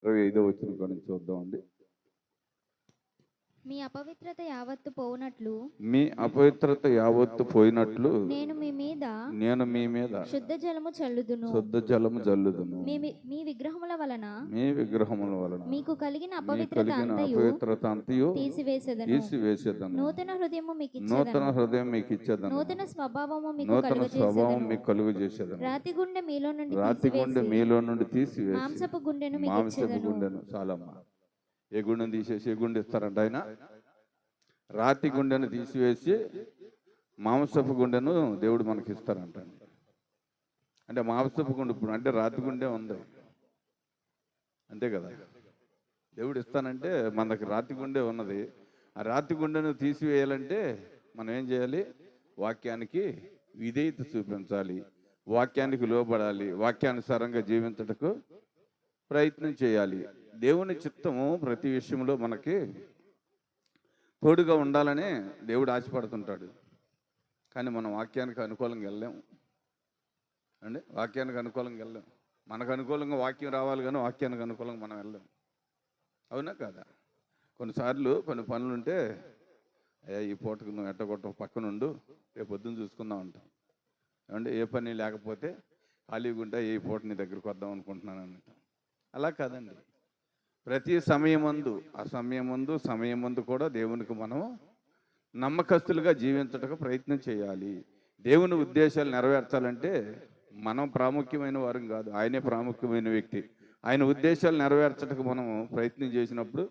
25వ వచనం కానీ చూద్దామండి. మీ అపవిత్రత యావత్తు పోవునట్లు మీ అపవిత్రత యావత్తు పోయినట్లు నేను మీ మీద శుద్ధ జలము చల్లుదును. శుద్ధ జలము జల్లుదును. మీ విగ్రహముల వలన మీ విగ్రహముల వలన మీకు కలిగిన అపవిత్రత అంతయు తీసివేసేదను. నూతన హృదయము మీకు ఇచ్చేదను. నూతన స్వభావము మీకు కలుగు చేసేదను. రాతి గుండె మీలో నుండి తీసివేసి మాంసపు గుండెను మీకు మాంసపు ఇచ్చేదను. గుండెను. చాలమ్మా. ఏ గుండెను తీసేసి ఏ గుండె ఇస్తారంట ఆయన? రాతి గుండెను తీసివేసి మాంసపు గుండెను దేవుడు మనకి ఇస్తారంట. అంటే మాంసపు గుండె ఇప్పుడు అంటే రాతి గుండె ఉంది అంతే కదా. దేవుడు ఇస్తానంటే మనకి రాతి గుండె ఉన్నది. ఆ రాతి గుండెను తీసివేయాలంటే మనం ఏం చేయాలి? వాక్యానికి విధేయత చూపించాలి, వాక్యానికి లోబడాలి, వాక్యానుసారంగా జీవించటకు ప్రయత్నం చేయాలి. దేవుని చిత్తము ప్రతి విషయంలో మనకి తోడుగా ఉండాలని దేవుడు ఆశపడుతుంటాడు. కానీ మనం వాక్యానికి అనుకూలంగా వెళ్ళలేము అండి. వాక్యానికి అనుకూలంగా వెళ్ళలేము. మనకు అనుకూలంగా వాక్యం రావాలి కానీ వాక్యానికి అనుకూలంగా మనం వెళ్ళలేము. అవునా కాదా? కొన్నిసార్లు కొన్ని పనులు ఉంటే ఈ పూటకు నువ్వు ఎట్టగొట్ట పక్కనుండు, రేపు పొద్దున్న చూసుకుందాం అంటాం. ఏమంటే ఏ పని లేకపోతే ఖాళీగా ఉంటే ఏ పూట నీ దగ్గరికి వద్దాం అనుకుంటున్నాను అంటాం. అలా కాదండి. ప్రతి సమయమందు సమయమందు కూడా దేవునికి మనం నమ్మకస్తులుగా జీవించటకు ప్రయత్నం చేయాలి. దేవుని ఉద్దేశాలు నెరవేర్చాలంటే మనం ప్రాముఖ్యమైన వారం కాదు, ఆయనే ప్రాముఖ్యమైన వ్యక్తి. ఆయన ఉద్దేశాలు నెరవేర్చటకు మనం ప్రయత్నం చేసినప్పుడు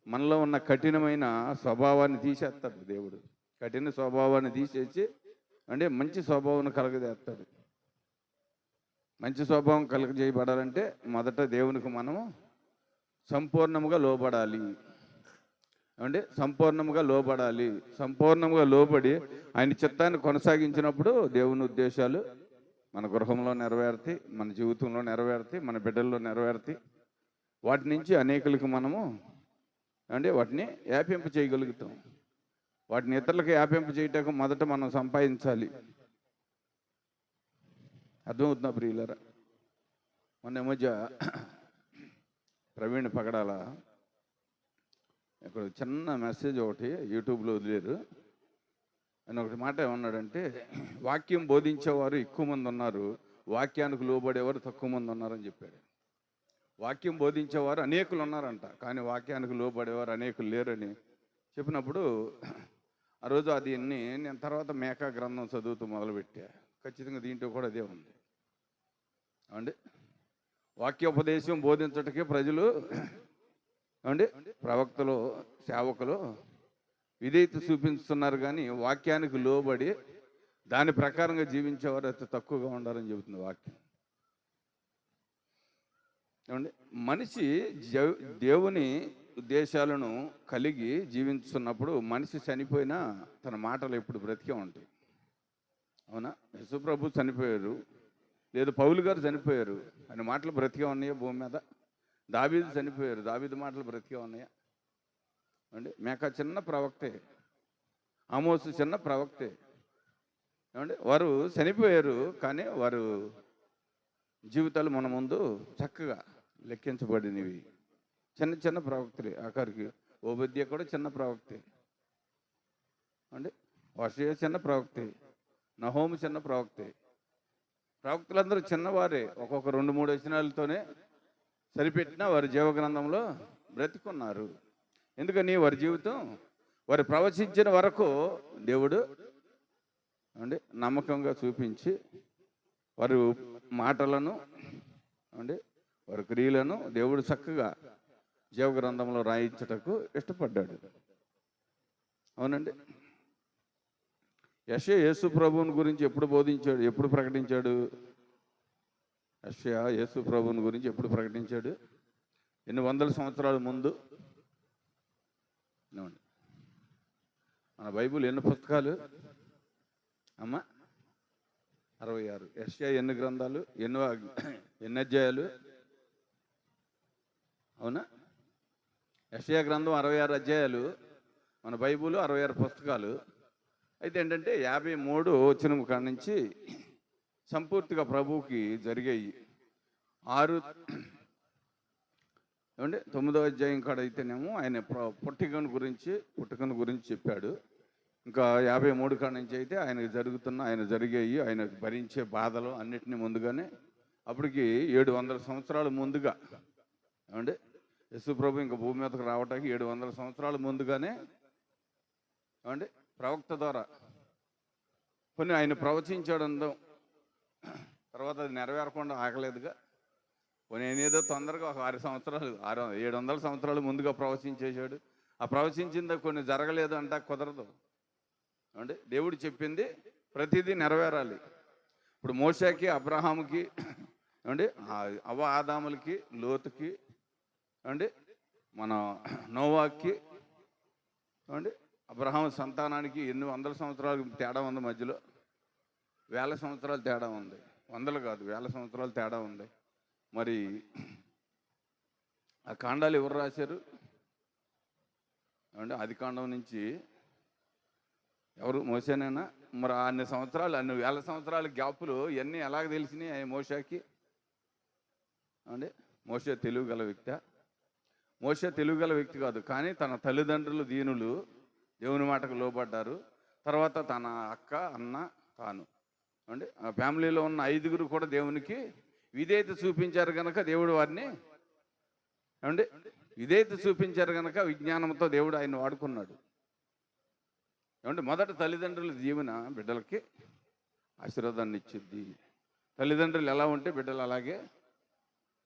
మనలో ఉన్న కఠినమైన స్వభావాన్ని తీసేస్తాడు దేవుడు. కఠిన స్వభావాన్ని తీసేసి అంటే మంచి స్వభావాన్ని కలగజేస్తాడు. మంచి స్వభావం కలగజేయబడాలంటే మొదట దేవునికి మనము సంపూర్ణముగా లోబడాలి. అంటే సంపూర్ణముగా లోబడి ఆయన చిత్తాన్ని కొనసాగించినప్పుడు దేవుని ఉద్దేశాలు మన గృహంలో నెరవేరుతాయి, మన జీవితంలో నెరవేరుతాయి, మన బిడ్డల్లో నెరవేరుతాయి. వాటి నుంచి అనేకులకు మనము అంటే వాటిని వ్యాపింప చేయగలుగుతాం. వాటిని ఇతరులకు వ్యాపింప చేయటకు మొదట మనం సంపాదించాలి. అర్థమవుతుందా ప్రియులారా? మొన్న మధ్య ప్రవీణ్ పగడాల ఇక్కడ చిన్న మెసేజ్ ఒకటి యూట్యూబ్లో వదిలేరు. ఆయన ఒకటి మాట ఏమన్నాడంటే, వాక్యం బోధించేవారు ఎక్కువ మంది ఉన్నారు, వాక్యానికి లోబడేవారు తక్కువ మంది ఉన్నారని చెప్పాడు. వాక్యం బోధించేవారు అనేకులు ఉన్నారంట, కానీ వాక్యానికి లోబడేవారు అనేకులు లేరని చెప్పినప్పుడు ఆ రోజు అది నేను తర్వాత మేకా గ్రంథం చదువుతూ మొదలుపెట్టా. ఖచ్చితంగా దీంట్లో కూడా అదే ఉంది అండి. వాక్యోపదేశం బోధించటకే ప్రజలు అండి ప్రవక్తలు సేవకులు విధేయత చూపిస్తున్నారు, కానీ వాక్యానికి లోబడి దాని ప్రకారంగా జీవించేవారు అతి తక్కువగా ఉండాలని చెబుతుంది వాక్యం. ఏమండి, మనిషి దేవుని ఉద్దేశాలను కలిగి జీవించుతున్నప్పుడు మనిషి చనిపోయినా తన మాటలు ఎప్పుడు బ్రతికే ఉంటాయి. అవునా? యేసుప్రభు చనిపోయారు, లేదు పౌలు గారు చనిపోయారు, ఆయన మాటలు బ్రతికే ఉన్నాయా భూమి మీద? దావీదు చనిపోయారు, దావీదు మాటలు బ్రతికే ఉన్నాయా అండి? మేక చిన్న ప్రవక్తే, ఆమోసు చిన్న ప్రవక్తే. ఏమండి, వారు చనిపోయారు, కానీ వారు జీవితాలు మన ముందు చక్కగా లెక్కించబడినవి. చిన్న చిన్న ప్రవక్తలే. ఆఖరికి ఓబద్య కూడా చిన్న ప్రవక్తే అండి. వర్షయ చిన్న ప్రవక్తే, నహోము చిన్న ప్రవక్తే. ప్రవక్తలందరూ చిన్నవారే, ఒక్కొక్క 2-3 వచనాలతోనే సరిపెట్టినా వారి జీవగ్రంథంలో బ్రతికున్నారు. ఎందుకని? వారి జీవితం వారు ప్రవచించిన వరకు దేవుడు అండి నమ్మకంగా చూపించి వారి మాటలను అండి వారి క్రియలను దేవుడు చక్కగా జీవగ్రంథంలో రాయించటకు ఇష్టపడ్డాడు. అవునండి. యెషయా యేసు ప్రభువుని గురించి ఎప్పుడు బోధించాడు, ఎప్పుడు ప్రకటించాడు? యెషయా యేసు ప్రభువుని గురించి ఎప్పుడు ప్రకటించాడు? ఎన్ని వందల సంవత్సరాల ముందు. మన బైబిల్ ఎన్ని పుస్తకాలు అమ్మా? 66. యెషయా ఎన్ని గ్రంథాలు, ఎన్ని అధ్యాయాలు? అవునా? యెషయా గ్రంథం 66 అధ్యాయాలు, మన బైబిల్ 66 పుస్తకాలు. అయితే ఏంటంటే 53 వచనం కాడ నుంచి సంపూర్తిగా ప్రభువుకి జరిగాయి. ఏమంటే 9వ అధ్యాయం కాడ అయితేనేమో ఆయన పుట్టుకను గురించి చెప్పాడు. ఇంకా 53 కాడ నుంచి అయితే ఆయన జరిగేవి, ఆయన భరించే బాధలు అన్నిటినీ ముందుగానే అప్పటికి 700 సంవత్సరాలు ముందుగా, ఏమంటే యేసు ప్రభు ఇంకా భూమి మీదకు రావటానికి 700 సంవత్సరాల ముందుగానే, ఏమంటే ప్రవక్త ద్వారా కొన్ని ఆయన ప్రవచించాడు అందాం. తర్వాత అది నెరవేరకుండా ఆగలేదుగా. కొన్ని ఏదో తొందరగా ఒక 700 సంవత్సరాలు ముందుగా ప్రవచించేశాడు. ఆ ప్రవచించింది కొన్ని జరగలేదు అంట, కుదరదు. అంటే దేవుడు చెప్పింది ప్రతిదీ నెరవేరాలి. ఇప్పుడు మోషేకి, అబ్రహాముకి, ఏమండి అవ్వ ఆదాములకి, లోతుకి, ఏమండి మన నోవాకి, ఏమండి అబ్రహాం సంతానానికి ఎన్ని వందల సంవత్సరాలు తేడా ఉంది, మధ్యలో వేల సంవత్సరాలు తేడా ఉంది. వందలు కాదు, వేల సంవత్సరాలు తేడా ఉంది. మరి ఆ కాండాలు ఎవరు రాశారు? ఏమంటే ఆది కాండం నుంచి ఎవరు? మోసేనేనా? మరి అన్ని సంవత్సరాలు, అన్ని వేల సంవత్సరాల గ్యాపులు ఇవన్నీ ఎలాగ తెలిసినాయి మోషేకి? అంటే మోషే తెలివి గల వ్యక్తి? మోషే తెలివి గల వ్యక్తి కాదు, కానీ తన తల్లిదండ్రులు దీనులు, దేవుని మాటకు లోబడ్డారు. తర్వాత తన అక్క, అన్న, తాను, అంటే ఆ ఫ్యామిలీలో ఉన్న 5గురు కూడా దేవునికి విధేయత చూపించారు కనుక దేవుడు వారిని, ఏమంటే విధేయత చూపించారు కనుక విజ్ఞానంతో దేవుడు ఆయన వాడుకున్నాడు. ఏమంటే మొదట తల్లిదండ్రుల దీవెన బిడ్డలకి ఆశీర్వాదాన్ని ఇచ్చింది. తల్లిదండ్రులు ఎలా ఉంటే బిడ్డలు అలాగే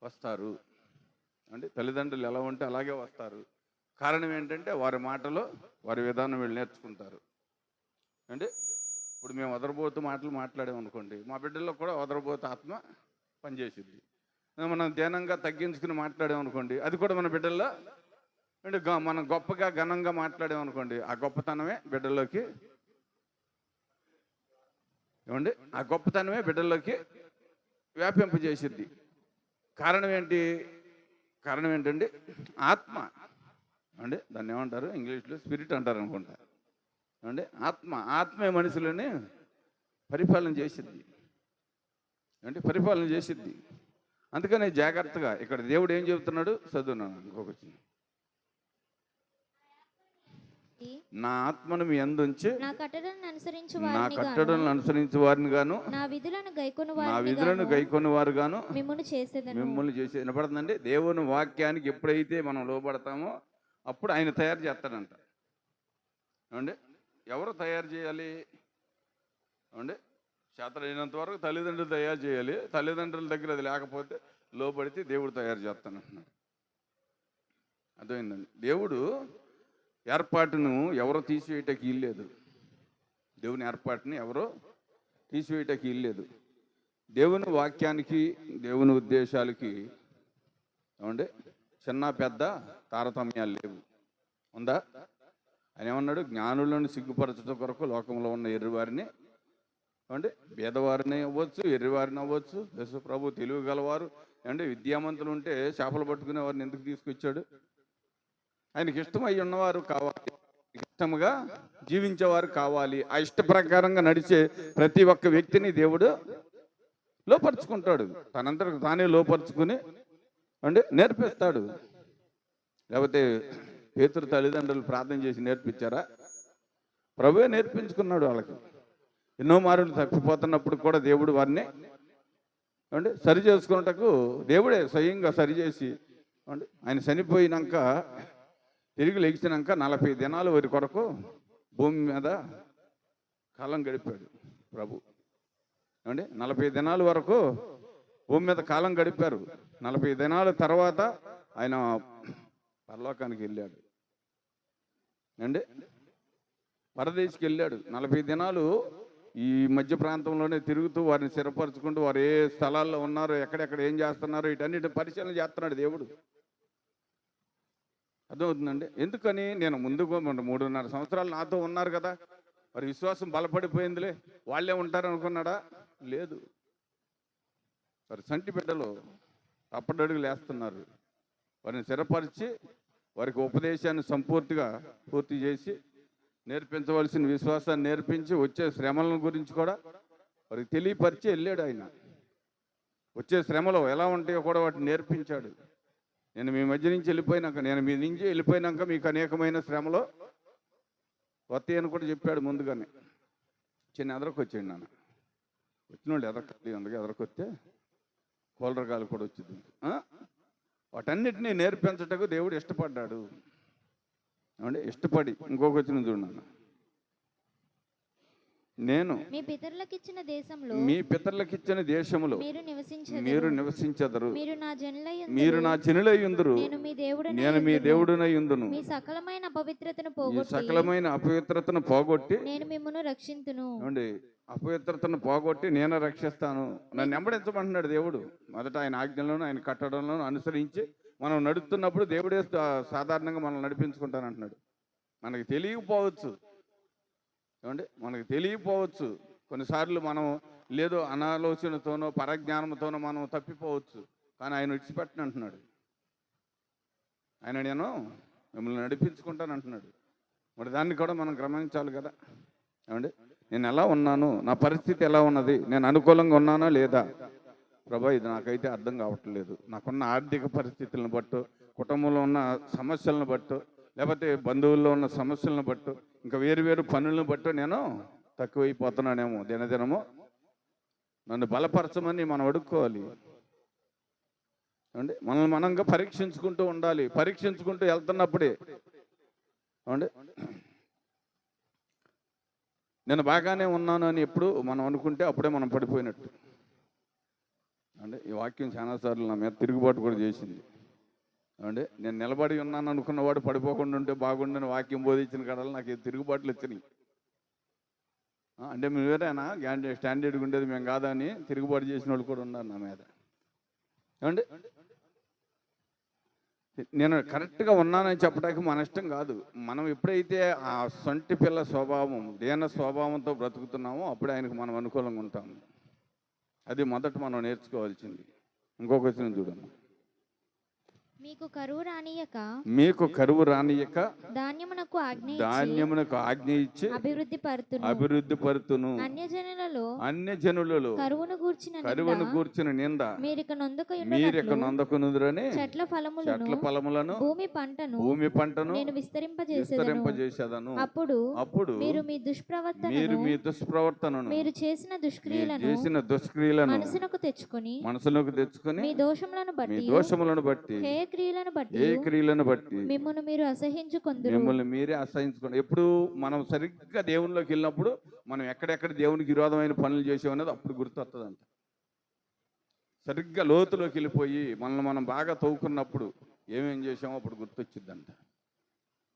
వస్తారు. అంటే తల్లిదండ్రులు ఎలా ఉంటే అలాగే వస్తారు. కారణం ఏంటంటే వారి మాటలో వారి విధానం వీళ్ళు నేర్చుకుంటారు. అంటే ఇప్పుడు మేము వదరబోతు మాటలు మాట్లాడామనుకోండి, మా బిడ్డల్లో కూడా వదరబోతు ఆత్మ పనిచేసిద్ది. మనం ధ్యానంగా తగ్గించుకుని మాట్లాడామనుకోండి, అది కూడా మన బిడ్డల్లో, అంటే మనం గొప్పగా ఘనంగా మాట్లాడామనుకోండి, ఆ గొప్పతనమే బిడ్డల్లోకి, ఏమండి ఆ గొప్పతనమే బిడ్డల్లోకి వ్యాపింపజేసిద్ది. కారణం ఏంటండి? ఆత్మ. అంటే దాన్ని ఏమంటారు ఇంగ్లీష్లో? స్పిరిట్ అంటారు అనుకుంటా. అంటే ఆత్మే మనుషులని పరిపాలన చేసిద్ది. అంటే పరిపాలన చేసిద్ది. అందుకనే జాగ్రత్తగా ఇక్కడ దేవుడు ఏం చెబుతున్నాడు? చదువున్నాను ఇంకొక నా ఆత్మను మీ అందుంచి నా కట్టడలను అనుసరించు వారిని గాను, నా విధులను గైకొని వారు గాను మిమ్మును చేసేదను. మిమ్మల్ని చేసే వినపడుతుందండి. దేవుని వాక్యానికి ఎప్పుడైతే మనం లోబడతామో అప్పుడు ఆయన తయారు చేస్తాడంట. ఏమండి ఎవరు తయారు చేయాలి? ఏమండి చేతనైనంత వరకు తల్లిదండ్రులు తయారు చేయాలి. తల్లిదండ్రుల దగ్గర అది లేకపోతే లోబడితే దేవుడు తయారు చేస్తానంటున్నాడు. అర్థమైందండి? దేవుడు ఏర్పాటును ఎవరో తీసివేయటానికి ఇల్లేదు. దేవుని ఏర్పాటుని ఎవరో తీసివేయటానికి ఇల్లేదు. దేవుని వాక్యానికి, దేవుని ఉద్దేశాలకి, ఏమంటే చిన్న పెద్ద తారతమ్యాలు లేవు. ఉందా? ఆయన ఏమన్నాడు? జ్ఞానులను సిగ్గుపరచడం కొరకు లోకంలో ఉన్న ఎర్రివారిని, అంటే పేదవారిని అవ్వచ్చు, ఎర్రివారిని అవ్వచ్చు, యేసు ప్రభు తెలివి గలవారు, అంటే విద్యావంతులు ఉంటే చేపలు పట్టుకునే వారిని ఎందుకు తీసుకొచ్చాడు? ఆయనకి ఇష్టమై ఉన్నవారు కావాలి, ఇష్టముగా జీవించేవారు కావాలి. ఆ ఇష్ట ప్రకారంగా నడిచే ప్రతి ఒక్క వ్యక్తిని దేవుడు లోపరుచుకుంటాడు. తనంతకు తానే లోపరుచుకుని అంటే నేర్పిస్తాడు. లేకపోతే పేతురు తల్లిదండ్రులు ప్రార్థన చేసి నేర్పించారా? ప్రభువే నేర్పించుకున్నాడు వాళ్ళకి. ఎన్నో మారులు తప్పిపోతున్నప్పుడు కూడా దేవుడు వారిని అంటే సరి చేసుకున్నటకు దేవుడే స్వయంగా సరిచేసి, అంటే ఆయన చనిపోయినాక తిరిగి లెగిసినాక 40 దినాలు వారి కొరకు భూమి మీద కాలం గడిపాడు ప్రభు. అంటే 40 దినాల వరకు భూమి మీద కాలం గడిపారు. 40 దినాల తర్వాత ఆయన పరలోకానికి వెళ్ళాడు. అంటే పరదేశికి వెళ్ళాడు. 40 దినాలు ఈ మధ్య ప్రాంతంలోనే తిరుగుతూ వారిని స్థిరపరచుకుంటూ వారు ఏ స్థలాల్లో ఉన్నారో, ఎక్కడెక్కడ ఏం చేస్తున్నారో వీటన్నిటిని పరిశీలన చేస్తున్నాడు దేవుడు. అర్థమవుతుందండి? ఎందుకని? నేను ముందుగా 3.5 సంవత్సరాలు నాతో ఉన్నారు కదా, మరి విశ్వాసం బలపడిపోయిందిలే, వాళ్ళే ఉంటారనుకున్నాడా? లేదు. మరి సంటి బిడ్డలు తప్పటడుగులు వేస్తున్నారు. వారిని స్థిరపరిచి వారికి ఉపదేశాన్ని పూర్తి చేసి నేర్పించవలసిన విశ్వాసాన్ని నేర్పించి వచ్చే శ్రమల గురించి కూడా వారికి తెలియపరిచి వెళ్ళాడు. ఆయన వచ్చే శ్రమలు ఎలా ఉంటాయో కూడా వాటిని నేర్పించాడు. నేను మీ మధ్య నుంచి వెళ్ళిపోయినాక, నేను మీ నుంచి వెళ్ళిపోయినాక మీకు అనేకమైన శ్రమలో వస్తాయి అని కూడా చెప్పాడు ముందుగానే. చిన్న ఎదరకొచ్చాడు నాన్న. వచ్చిన వాళ్ళు ఎదరకొద్ది, అందుకే ఎదరకొస్తే కోలరగాలు కూడా వచ్చింది. వాటన్నిటినీ నేర్పించటకు దేవుడు ఇష్టపడ్డాడు. ఏమంటే ఇష్టపడి ఇంకొక వచ్చిన చూడన్నా, నేను మీ పితరులకు ఇచ్చిన దేశంలో మీ పితరులకు ఇచ్చిన దేశములో మీరు నివసించెదరు, మీరు నా జనులయ్యుందురు, నేను మీ దేవుడునై ఉందును, మీ సకలమైన అపవిత్రతను పోగొట్టి నేను మిమ్మును రక్షింతును. ఏమండి అపవిత్రతను పోగొట్టి నేను రక్షిస్తాను. నన్ను వెంబడించమంటున్నాడు దేవుడు. మొదట ఆయన ఆజ్ఞలను ఆయన కట్టడంలోను అనుసరించి మనం నడుస్తున్నప్పుడు దేవుడే సాధారణంగా మనం నడిపించుకుంటానంటున్నాడు. మనకి తెలియకపోవచ్చు, ఏమండి మనకు తెలియకపోవచ్చు, కొన్నిసార్లు మనం లేదో అనాలోచనతోనో పరజ్ఞానంతోనో మనం తప్పిపోవచ్చు. కానీ ఆయన విడిచిపెట్టను అంటున్నాడు. ఆయన నేను మిమ్మల్ని నడిపించుకుంటాను అంటున్నాడు. మరి దాన్ని కూడా మనం గమనించాలి కదా. ఏమండి నేను ఎలా ఉన్నాను, నా పరిస్థితి ఎలా ఉన్నది, నేను అనుకూలంగా ఉన్నానా లేదా? ప్రభా ఇది నాకైతే అర్థం కావట్లేదు. నాకున్న ఆర్థిక పరిస్థితులను బట్టు, కుటుంబంలో ఉన్న సమస్యలను బట్టు, లేకపోతే బంధువుల్లో ఉన్న సమస్యలను బట్టు, ఇంకా వేరు వేరు పనులను బట్టు నేను తక్కువైపోతున్నానేమో. దినదినము నన్ను బలపరచమని మనం అడుక్కోవాలి. అండి మనల్ని మనంగా పరీక్షించుకుంటూ ఉండాలి. పరీక్షించుకుంటూ వెళ్తున్నప్పుడే అండి నేను బాగానే ఉన్నాను అని ఎప్పుడు మనం అనుకుంటే అప్పుడే మనం పడిపోయినట్టు. అంటే ఈ వాక్యం చాలాసార్లు నా మీద తిరుగుబాటు కూడా చేసింది. అంటే నేను నిలబడి ఉన్నాను అనుకున్నవాడు పడిపోకుండా ఉంటే బాగుండని వాక్యం బోధించిన కడలు నాకు తిరుగుబాట్లు వచ్చినాయి. అంటే మేము వేరేనా స్టాండర్డ్గా ఉండేది మేము కాదని తిరుగుబాటు చేసిన వాళ్ళు కూడా ఉన్నారు నా మీద. ఏమండి నేను కరెక్ట్గా ఉన్నానని చెప్పడానికి మన ఇష్టం కాదు. మనం ఎప్పుడైతే ఆ సొంటి పిల్ల స్వభావం, దేన స్వభావంతో బ్రతుకుతున్నామో అప్పుడే ఆయనకు మనం అనుకూలంగా ఉంటాము. అది మొదట మనం నేర్చుకోవాల్సింది. ఇంకొక వచ్చిన చూడమ్మా, మీకు కరువు రానియక ధాన్యమునకు ఆజ్ఞ ఇచ్చి అభివృద్ధి పరుతును. అన్య జనులలో కరువును గూర్చిన నింద మీరిక నొందకునుదురని చెట్ల ఫలములను భూమి పంటను నేను విస్తరింపజేసేదను. అప్పుడు మీరు మీ దుష్ప్రవర్తనను మీరు చేసిన దుష్క్రియలను మనసునకు తెచ్చుకొని మీ దోషములను బట్టి ఏ క్రియలను బట్టి మిమ్మల్ని మీరే అసహించుకోండి. ఎప్పుడు మనం సరిగ్గా దేవునిలోకి వెళ్ళినప్పుడు మనం ఎక్కడెక్కడ దేవునికి విరోధమైన పనులు చేసామనేది అప్పుడు గుర్తొస్తుందంట. సరిగ్గా లోతులోకి వెళ్ళిపోయి మనల్ని మనం బాగా తవ్వుకున్నప్పుడు ఏమేం చేసామో అప్పుడు గుర్తొచ్చిద్దంట.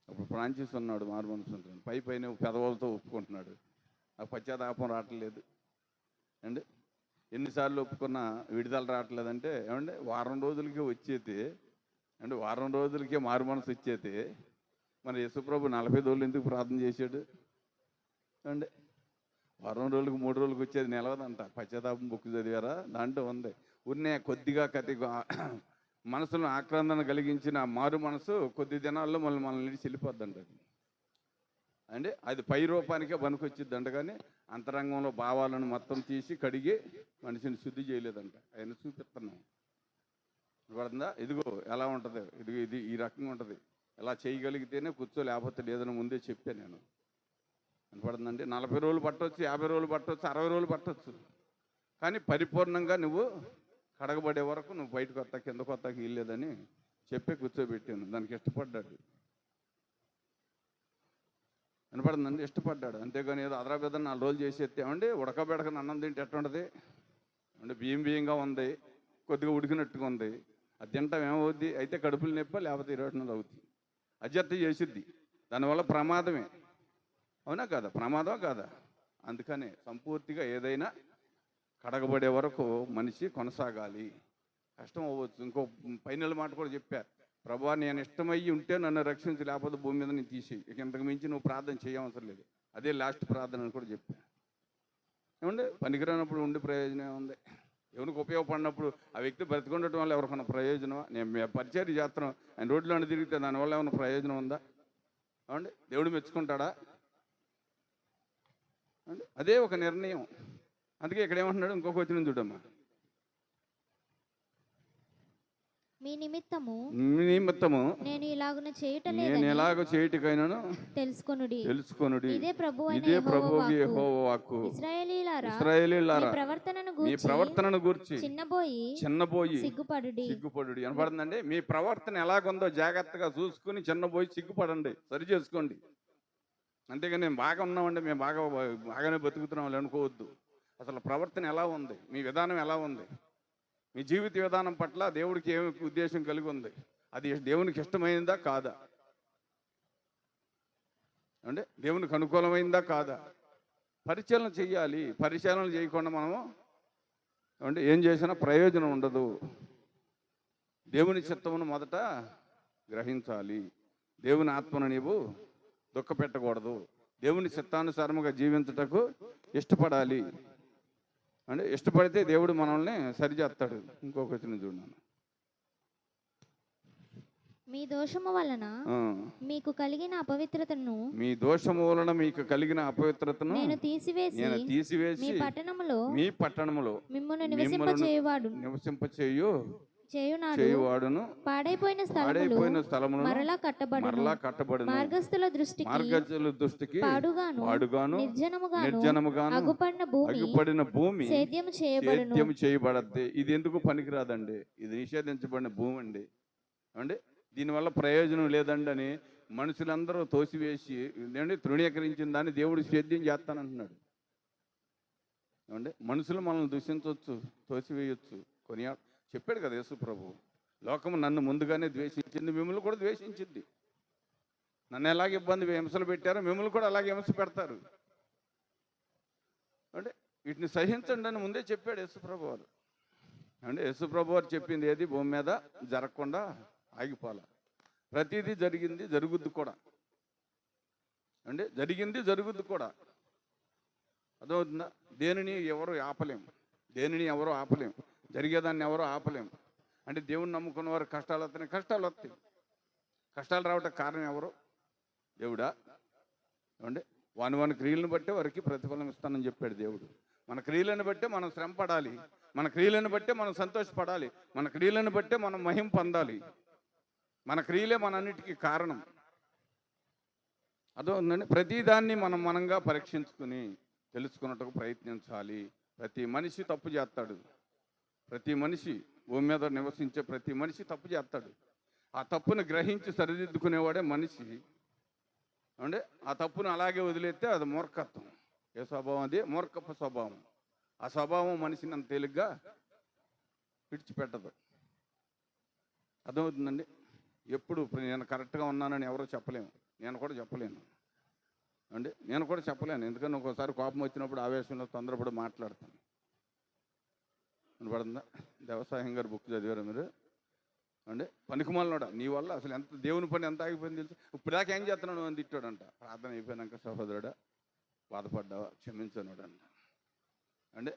అప్పుడు ఫ్రాన్సిస్ ఉన్నాడు, మారు మనసు ఉంటుంది, పైన పెదవులతో ఒప్పుకుంటున్నాడు, ఆ పశ్చాత్తాపం రావట్లేదు అండి. ఎన్నిసార్లు ఒప్పుకున్నా విడుదల రావట్లేదంటే ఏమంటే వారం రోజులకే వచ్చేది, అంటే వారం రోజులకే మారు మనసు వచ్చేది. మన యేసుప్రభు 40 రోజులు ఎందుకు ప్రార్థన చేశాడు అంటే వారం రోజులకు 3 రోజులకు వచ్చేది నిలవదంట. పశ్చాత్తాపం బుక్ చదివారా? దాంట్లో ఉంది. ఉన్నే కొద్దిగా మనసును ఆక్రందన కలిగించిన మారు మనసు కొద్ది దినాల్లో మనల్ని చెల్లిపోద్దంట. అంటే అది పై రూపానికే పనికొచ్చిద్దంట, కానీ అంతరంగంలో భావాలను మొత్తం తీసి కడిగి మనిషిని శుద్ధి చేయలేదంట. ఆయన చూపిస్తున్నాం పడుతుందా, ఇదిగో ఎలా ఉంటుంది, ఇది ఈ రకంగా ఉంటుంది, ఎలా చేయగలిగితేనే కూర్చో, లేకపోతే లేదని ముందే చెప్పాను నేను. వినపడుతుందండి. 40 రోజులు పట్టవచ్చు, 50 రోజులు పట్టవచ్చు, 60 రోజులు పట్టవచ్చు, కానీ పరిపూర్ణంగా నువ్వు కడగబడే వరకు నువ్వు బయటకు వస్తా, కిందకు వస్తాకి వీల్లేదని చెప్పి కూర్చోబెట్టాను. దానికి ఇష్టపడ్డాడు. వినపడుతుందండి, ఇష్టపడ్డాడు. అంతేగాని ఏదో అదరాబెద్దని 4 రోజులు చేసి ఎత్తామండి. ఉడకబెడకని అన్నం తింటే ఎట్టుండదు అంటే బియ్యంగా ఉంది, కొద్దిగా ఉడికినట్టుగా ఉంది, అది తింటాం ఏమవుద్ది? అయితే కడుపులు నొప్పి, లేకపోతే 20 అవుద్ది, అజత్త చేసిద్ది. దానివల్ల ప్రమాదమే. అవునా కాదా? ప్రమాదం కాదా? అందుకనే సంపూర్తిగా ఏదైనా కడగబడే వరకు మనిషి కొనసాగాలి. కష్టం అవ్వచ్చు. ఇంకో ఫైనల్ మాట కూడా చెప్పా, ప్రభువా నేను ఇష్టమయ్యి ఉంటే నన్ను రక్షించి, లేకపోతే భూమి మీద నేను తీసేయి, ఇక ఇంతకు మించి నువ్వు ప్రార్థన చేయవసరం లేదు. అదే లాస్ట్ ప్రార్థన అని కూడా చెప్పా. ఏమంటే పనికిరానప్పుడు ఉండి ప్రయోజనం ఏముంది? ఎవరికి ఉపయోగపడినప్పుడు ఆ వ్యక్తి బ్రతికుండటం వల్ల ఎవరికన్నా ప్రయోజనమా? నేను పరిచయం చేస్తున్నాను, ఆయన రోడ్లోనే తిరిగితే దానివల్ల ఏమైనా ప్రయోజనం ఉందా? ఏమండి దేవుడు మెచ్చుకుంటాడా? అంటే అదే ఒక నిర్ణయం. అందుకే ఇక్కడ ఏమంటున్నాడు, ఇంకొక వచనం చూడమ్మా, మీ నిమిత్తము నిమిత్తము నేను ఇలాగున చేయుట నేను లేదని ఎలాగ చేయుటకైనను తెలుసుకొనుడి. తెలుసుకొనుడి. ఇదే ప్రభువైన ఇదే యెహోవా ప్రభువు వాక్కు. యెహోవా వాక్కు. ఇశ్రాయేలీయులారా, మీ ఇశ్రాయేలీయులారా, ప్రవర్తనను మీ గూర్చి ప్రవర్తనను గూర్చి చిన్నబోయి సిగ్గుపడుడి. సిగ్గుపడు. వినపడుతుందండి? మీ ప్రవర్తన ఎలాగుందో జాగ్రత్తగా చూసుకుని చిన్నబోయి సిగ్గుపడండి, సరి చేసుకోండి. అంతేగాని మేము బాగా ఉన్నామండి, మేము బాగానే బతుకుతున్నాం అని అనుకోవద్దు. అసలు ప్రవర్తన ఎలా ఉంది, మీ విధానం ఎలా ఉంది, మీ జీవిత విధానం పట్ల దేవుడికి ఏమి ఉద్దేశం కలిగి ఉంది, అది దేవునికి ఇష్టమైందా కాదా అంటే దేవునికి అనుకూలమైందా కాదా పరిశీలన చెయ్యాలి. పరిశీలన చేయకుండా మనము అంటే ఏం చేసినా ప్రయోజనం ఉండదు. దేవుని చిత్తమును మొదట గ్రహించాలి. దేవుని ఆత్మను నీవు దుఃఖపెట్టకూడదు. దేవుని చిత్తానుసారముగా జీవించుటకు ఇష్టపడాలి. అంటే ఇష్టపడితే దేవుడు మనల్ని సరిచేస్తాడు. ఇంకొక వచ్చిన చూడండి. మీ దోషము వలన మీకు కలిగిన అపవిత్రతను మీ దోషము వలన మీకు కలిగిన అపవిత్రతను నేను తీసివేసి మీ పట్టణములో మిమ్మును చేయువాడును పాడైపోయిన స్థలములను మరలా కట్టబడును. మార్గస్థుల దృష్టికి పాడుగాను నిర్జనముగాను అగుపడిన భూమి సేద్యము చేయబడద్ది. ఇది ఎందుకు పనికిరాదండి, ఇది నిషేధించబడిన భూమి అండి. అంటే దీనివల్ల ప్రయోజనం లేదండి అని మనుషులందరూ తోసివేసి తృణీకరించిన దాన్ని దేవుడు సేద్యం చేస్తానంటున్నాడు. ఏమంటే మనుషులు మనల్ని దూషించవచ్చు, తోసివేయచ్చు, చెప్పాడు కదా యేసు ప్రభు. లోకము నన్ను ముందుగానే ద్వేషించింది, మిమ్మల్ని కూడా ద్వేషించింది. నన్ను ఎలాగ హింసలు పెట్టారో మిమ్మల్ని కూడా అలాగే హింస పెడతారు. అంటే వీటిని సహించండి అని ముందే చెప్పాడు యేసు ప్రభు వారు. అంటే యేసు ప్రభు వారు చెప్పింది ఏది భూమి మీద జరగకుండా ఆగిపోలే. ప్రతిదీ జరిగింది, జరుగుద్ది కూడా. అంటే జరిగింది, జరుగుద్ది కూడా. అదవుతుందా? దేనిని ఎవరు ఆపలేం, జరిగేదాన్ని ఎవరు ఆపలేం. అంటే దేవుని నమ్ముకున్న వారు కష్టాలు వస్తాయి. కష్టాలు రావడానికి కారణం ఎవరు? దేవుడా. అంటే వాని క్రియలను బట్టే వారికి ప్రతిఫలం ఇస్తానని చెప్పాడు దేవుడు. మన క్రియలను బట్టే మనం శ్రమ పడాలి, మన క్రియలను బట్టే మనం సంతోషపడాలి, మన క్రియలను బట్టే మనం మహిమ పొందాలి. మన క్రియలే మన అన్నిటికీ కారణం. అదోందండి. ప్రతిదాన్ని మనంగా పరీక్షించుకుని తెలుసుకున్నట్టుకు ప్రయత్నించాలి. ప్రతి మనిషి తప్పు చేస్తాడు. ప్రతి మనిషి భూమి మీద నివసించే ప్రతి మనిషి తప్పు చేస్తాడు. ఆ తప్పును గ్రహించి సరిదిద్దుకునేవాడే మనిషి. అంటే ఆ తప్పును అలాగే వదిలేస్తే అది మూర్ఖత్వం. ఏ స్వభావం అది? మూర్ఖపు స్వభావం. ఆ స్వభావం మనిషిని అంత తేలిగ్గా విడిచిపెట్టదు. అర్థమవుతుందండి? ఎప్పుడు నేను కరెక్ట్గా ఉన్నానని ఎవరో చెప్పలేము, నేను కూడా చెప్పలేను. అంటే నేను కూడా చెప్పలేను, ఎందుకంటే ఒక్కోసారి కోపం వచ్చినప్పుడు ఆవేశంలో తొందరపడి మాట్లాడతాను. వినపడుతుందా? దేవసాయం గారు బుక్ చదివారు మీరు? అంటే పనికిమాలనోడా, నీ వల్ల అసలు ఎంత దేవుని పని ఎంత ఆగిపోయింది తెలుసు. ఇప్పుడు దాకా ఏం చేస్తున్నాడు అని తిట్టాడంట. ప్రార్థన అయిపోయాక సహోదరుడా బాధపడ్డావా, క్షమించానుడంట. అంటే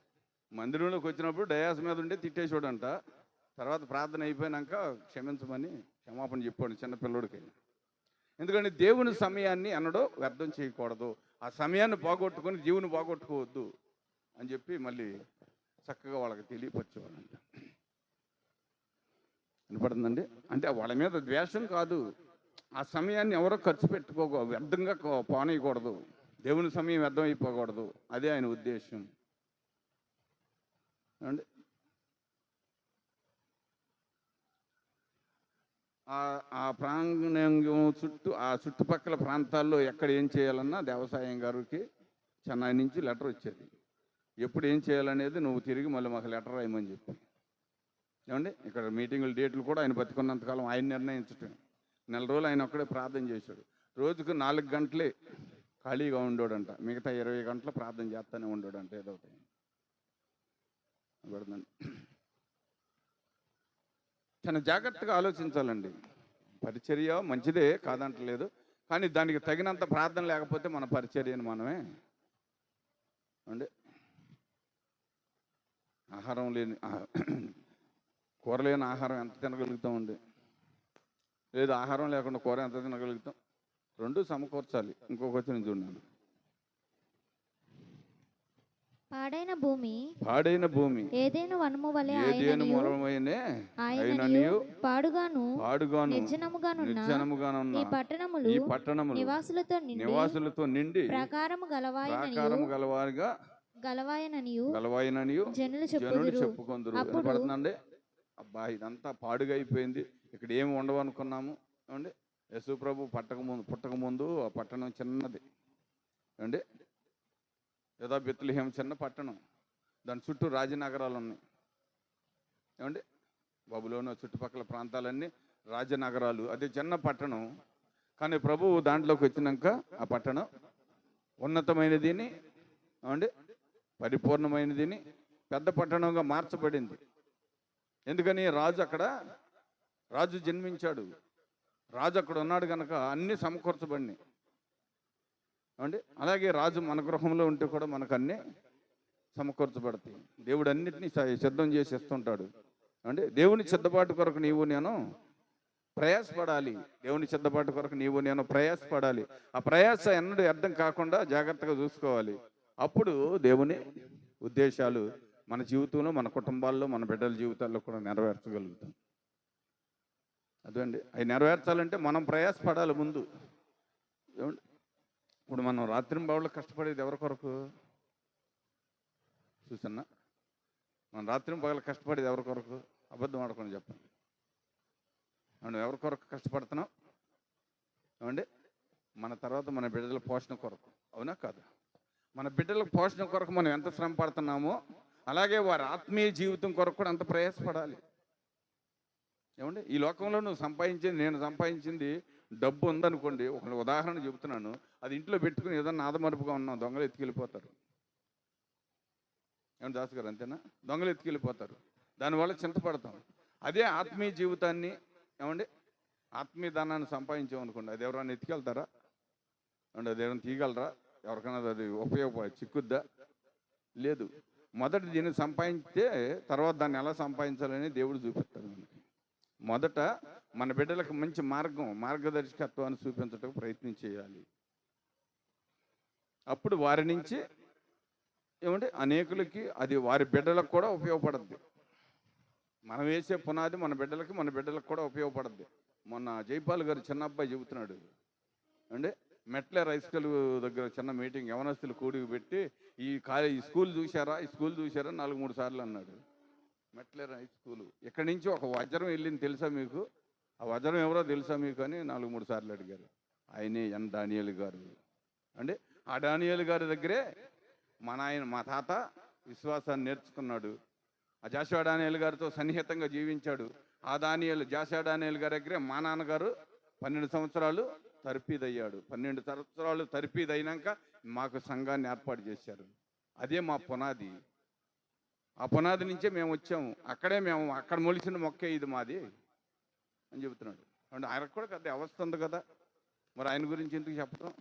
మందిరంలోకి వచ్చినప్పుడు డయాస్ మీద ఉండే తిట్టేసాడంట. తర్వాత ప్రార్థన అయిపోయాక క్షమించమని క్షమాపణ చెప్పాడు చిన్నపిల్లడికైనా. ఎందుకంటే దేవుని సమయాన్ని అన్నడో వ్యర్థం చేయకూడదు. ఆ సమయాన్ని పోగొట్టుకొని జీవుని పోగొట్టుకోవద్దు అని చెప్పి మళ్ళీ చక్కగా వాళ్ళకి తెలియపరిచేవాళ్ళంట. వినపడుతుందండి? అంటే వాళ్ళ మీద ద్వేషం కాదు, ఆ సమయాన్ని ఎవరో ఖర్చు వ్యర్థంగా పోనీయకూడదు, దేవుని సమయం వ్యర్థం అయిపోకూడదు. అదే ఆయన ఉద్దేశం అండి. ఆ ప్రాంగణం చుట్టుపక్కల ప్రాంతాల్లో ఎక్కడ ఏం చేయాలన్నా దేవసాయం గారికి చెన్నై నుంచి లెటర్ వచ్చేది. ఎప్పుడు ఏం చేయాలనేది నువ్వు తిరిగి మళ్ళీ మాకు లెటర్ రాయమని చెప్పి. ఏమండి ఇక్కడ మీటింగుల డేట్లు కూడా ఆయన బతికున్నంతకాలం ఆయన నిర్ణయించటం. నెల రోజులు ఆయన ఒక్కడే ప్రార్థన చేశాడు. రోజుకు 4 గంటలే ఖాళీగా ఉండోడంట, మిగతా 20 గంటలు ప్రార్థన చేస్తూనే ఉండోడంట. ఏదో ఒకటి పడుతుందండి. చాలా జాగ్రత్తగా ఆలోచించాలండి. పరిచర్య మంచిదే కాదంటలేదు, కానీ దానికి తగినంత ప్రార్థన లేకపోతే మన పరిచర్యను మనమే అంటే ఆహారం లేని కూర లేని ఆహారం ఎంత తినగలుగుతామండి? లేదు ఆహారం లేకుండా కూర ఎంత తినగలుగుతాం? రెండు సమకూర్చాలి. ఇంకొక వచ్చిన చూడండి, పాడైన భూమి ఏదైనా వనము వలె ఏదేను మూలమైనే ఆయననియు పాడుగాను పాడుగాను నిర్జనముగానున్న ఈ పట్టణములు నివాసులతో నిండి ప్రాకారము గలవాయననియు జనులు చెప్పుకొందురు. వినపడుతుందండి? అబ్బా, ఇదంతా పాడుగా అయిపోయింది, ఇక్కడ ఏమి ఉండవు అనుకున్నాము. ఏమండి, యేసు ప్రభు పుట్టక ముందు ఆ పట్టణం చిన్నది అండి. ఏదో బెత్లెహేం చిన్న పట్టణం, దాని చుట్టూ రాజనగరాలు ఉన్నాయి. ఏమండి, బబులోను చుట్టుపక్కల ప్రాంతాలన్నీ రాజనగరాలు, అది చిన్న పట్టణం. కానీ ప్రభువు దాంట్లోకి వచ్చినాక ఆ పట్టణం ఉన్నతమైనదిని, ఏమండి, పరిపూర్ణమైనదిని, పెద్ద పట్టణంగా మార్చబడింది. ఎందుకని? రాజు జన్మించాడు, రాజు అక్కడ ఉన్నాడు కనుక అన్నీ సమకూర్చబడినాయి. ఏమండి, అలాగే రాజు మన గృహంలో ఉంటే కూడా మనకు అన్నీ సమకూర్చబడతాయి. దేవుడు అన్నిటినీ సిద్ధం చేసి ఇస్తుంటాడు. అంటే దేవుని సిద్ధపాటు కొరకు నేను ప్రయాసపడాలి. దేవుని సిద్ధపాటు కొరకు నేను ప్రయాసపడాలి. ఆ ప్రయాస ఎన్నడూ అర్థం కాకుండా జాగ్రత్తగా చూసుకోవాలి. అప్పుడు దేవుని ఉద్దేశాలు మన జీవితంలో, మన కుటుంబాల్లో, మన బిడ్డల జీవితాల్లో కూడా నెరవేర్చగలుగుతాం. అదండి, అవి నెరవేర్చాలంటే మనం ప్రయాసపడాలి ముందు. ఏమండి, ఇప్పుడు మనం రాత్రింబవళ్ళు కష్టపడేది ఎవరి కొరకు? చూసన్నా, మనం రాత్రింబవళ్ళు కష్టపడేది ఎవరి కొరకు? అబద్ధం ఆడకుండా చెప్పండి. మనం ఎవరి కొరకు కష్టపడుతున్నాం? ఏమండి, మన తర్వాత మన బిడ్డల పోషణ కొరకు. అవునా కాదు? మన బిడ్డల పోషణ కొరకు మనం ఎంత శ్రమ పడుతున్నామో అలాగే వారి ఆత్మీయ జీవితం కొరకు కూడా అంత ప్రయాసపడాలి. ఏమండి, ఈ లోకంలో నువ్వు సంపాదించింది, నేను సంపాదించింది డబ్బు ఉందనుకోండి, ఒక ఉదాహరణ చెబుతున్నాను, అది ఇంట్లో పెట్టుకుని ఏదన్నా ఆదమరుపుగా ఉన్నాం, దొంగలు ఎత్తుకెళ్ళిపోతారు. ఏమండి దాసు గారు, అంతేనా? దొంగలు ఎత్తుకెళ్ళిపోతారు, దానివల్ల చింతపడతాం. అదే ఆత్మీయ జీవితాన్ని, ఏమండి, ఆత్మీయ దానాన్ని సంపాదించామనుకోండి, అది ఎవరైనా ఎత్తుకెళ్తారా? అండి, అది ఎవరైనా తీయగలరా? ఎవరికైనా అది చిక్కుద్దా? లేదు. మొదట దీన్ని సంపాదించితే తర్వాత దాన్ని ఎలా సంపాదించాలని దేవుడు చూపిస్తాడు మనకి. మొదట మన బిడ్డలకు మంచి మార్గదర్శకత్వాన్ని చూపించడానికి ప్రయత్నం చేయాలి. అప్పుడు వారి నుంచి, ఏమంటే, అనేకులకి అది వారి బిడ్డలకు కూడా ఉపయోగపడుద్ది. మనం వేసే పునాది మన బిడ్డలకు కూడా ఉపయోగపడుద్ది. మొన్న జైపాల్ గారు చిన్న అబ్బాయి చెబుతున్నాడు అంటే, మెట్ల రైస్కల్ దగ్గర చిన్న మీటింగ్ యవనస్తులు కూడికి పెట్టి, ఈ స్కూల్ చూశారా 4-3 సార్లు అన్నాడు. మెట్ల హై స్కూలు, ఇక్కడి నుంచి ఒక వజ్రం వెళ్ళింది తెలుసా మీకు? ఆ వజ్రం ఎవరో తెలుసా మీకు అని 4-3 సార్లు అడిగారు. ఆయనే ఎన్ డానియేల్ గారు. అంటే ఆ డానియేల్ గారి దగ్గరే మా తాత విశ్వాసాన్ని నేర్చుకున్నాడు. ఆ జాషువా డానియేల్ గారితో సన్నిహితంగా జీవించాడు. ఆ జాషువా డానియేల్ గారి దగ్గరే మా నాన్నగారు 12 సంవత్సరాలు తర్పీదయ్యాడు. 12 సంవత్సరాలు తర్పీదైనాక మాకు సంఘాన్ని ఏర్పాటు చేశారు. అదే మా పునాది. ఆ పునాది నుంచే మేము వచ్చాము. అక్కడ మొలిచిన మొక్కే ఇది మాది అని చెబుతున్నాడు. అంటే ఆయనకు కూడా పెద్ద అవస్థ ఉంది కదా, మరి ఆయన గురించి ఎందుకు చెప్పడం?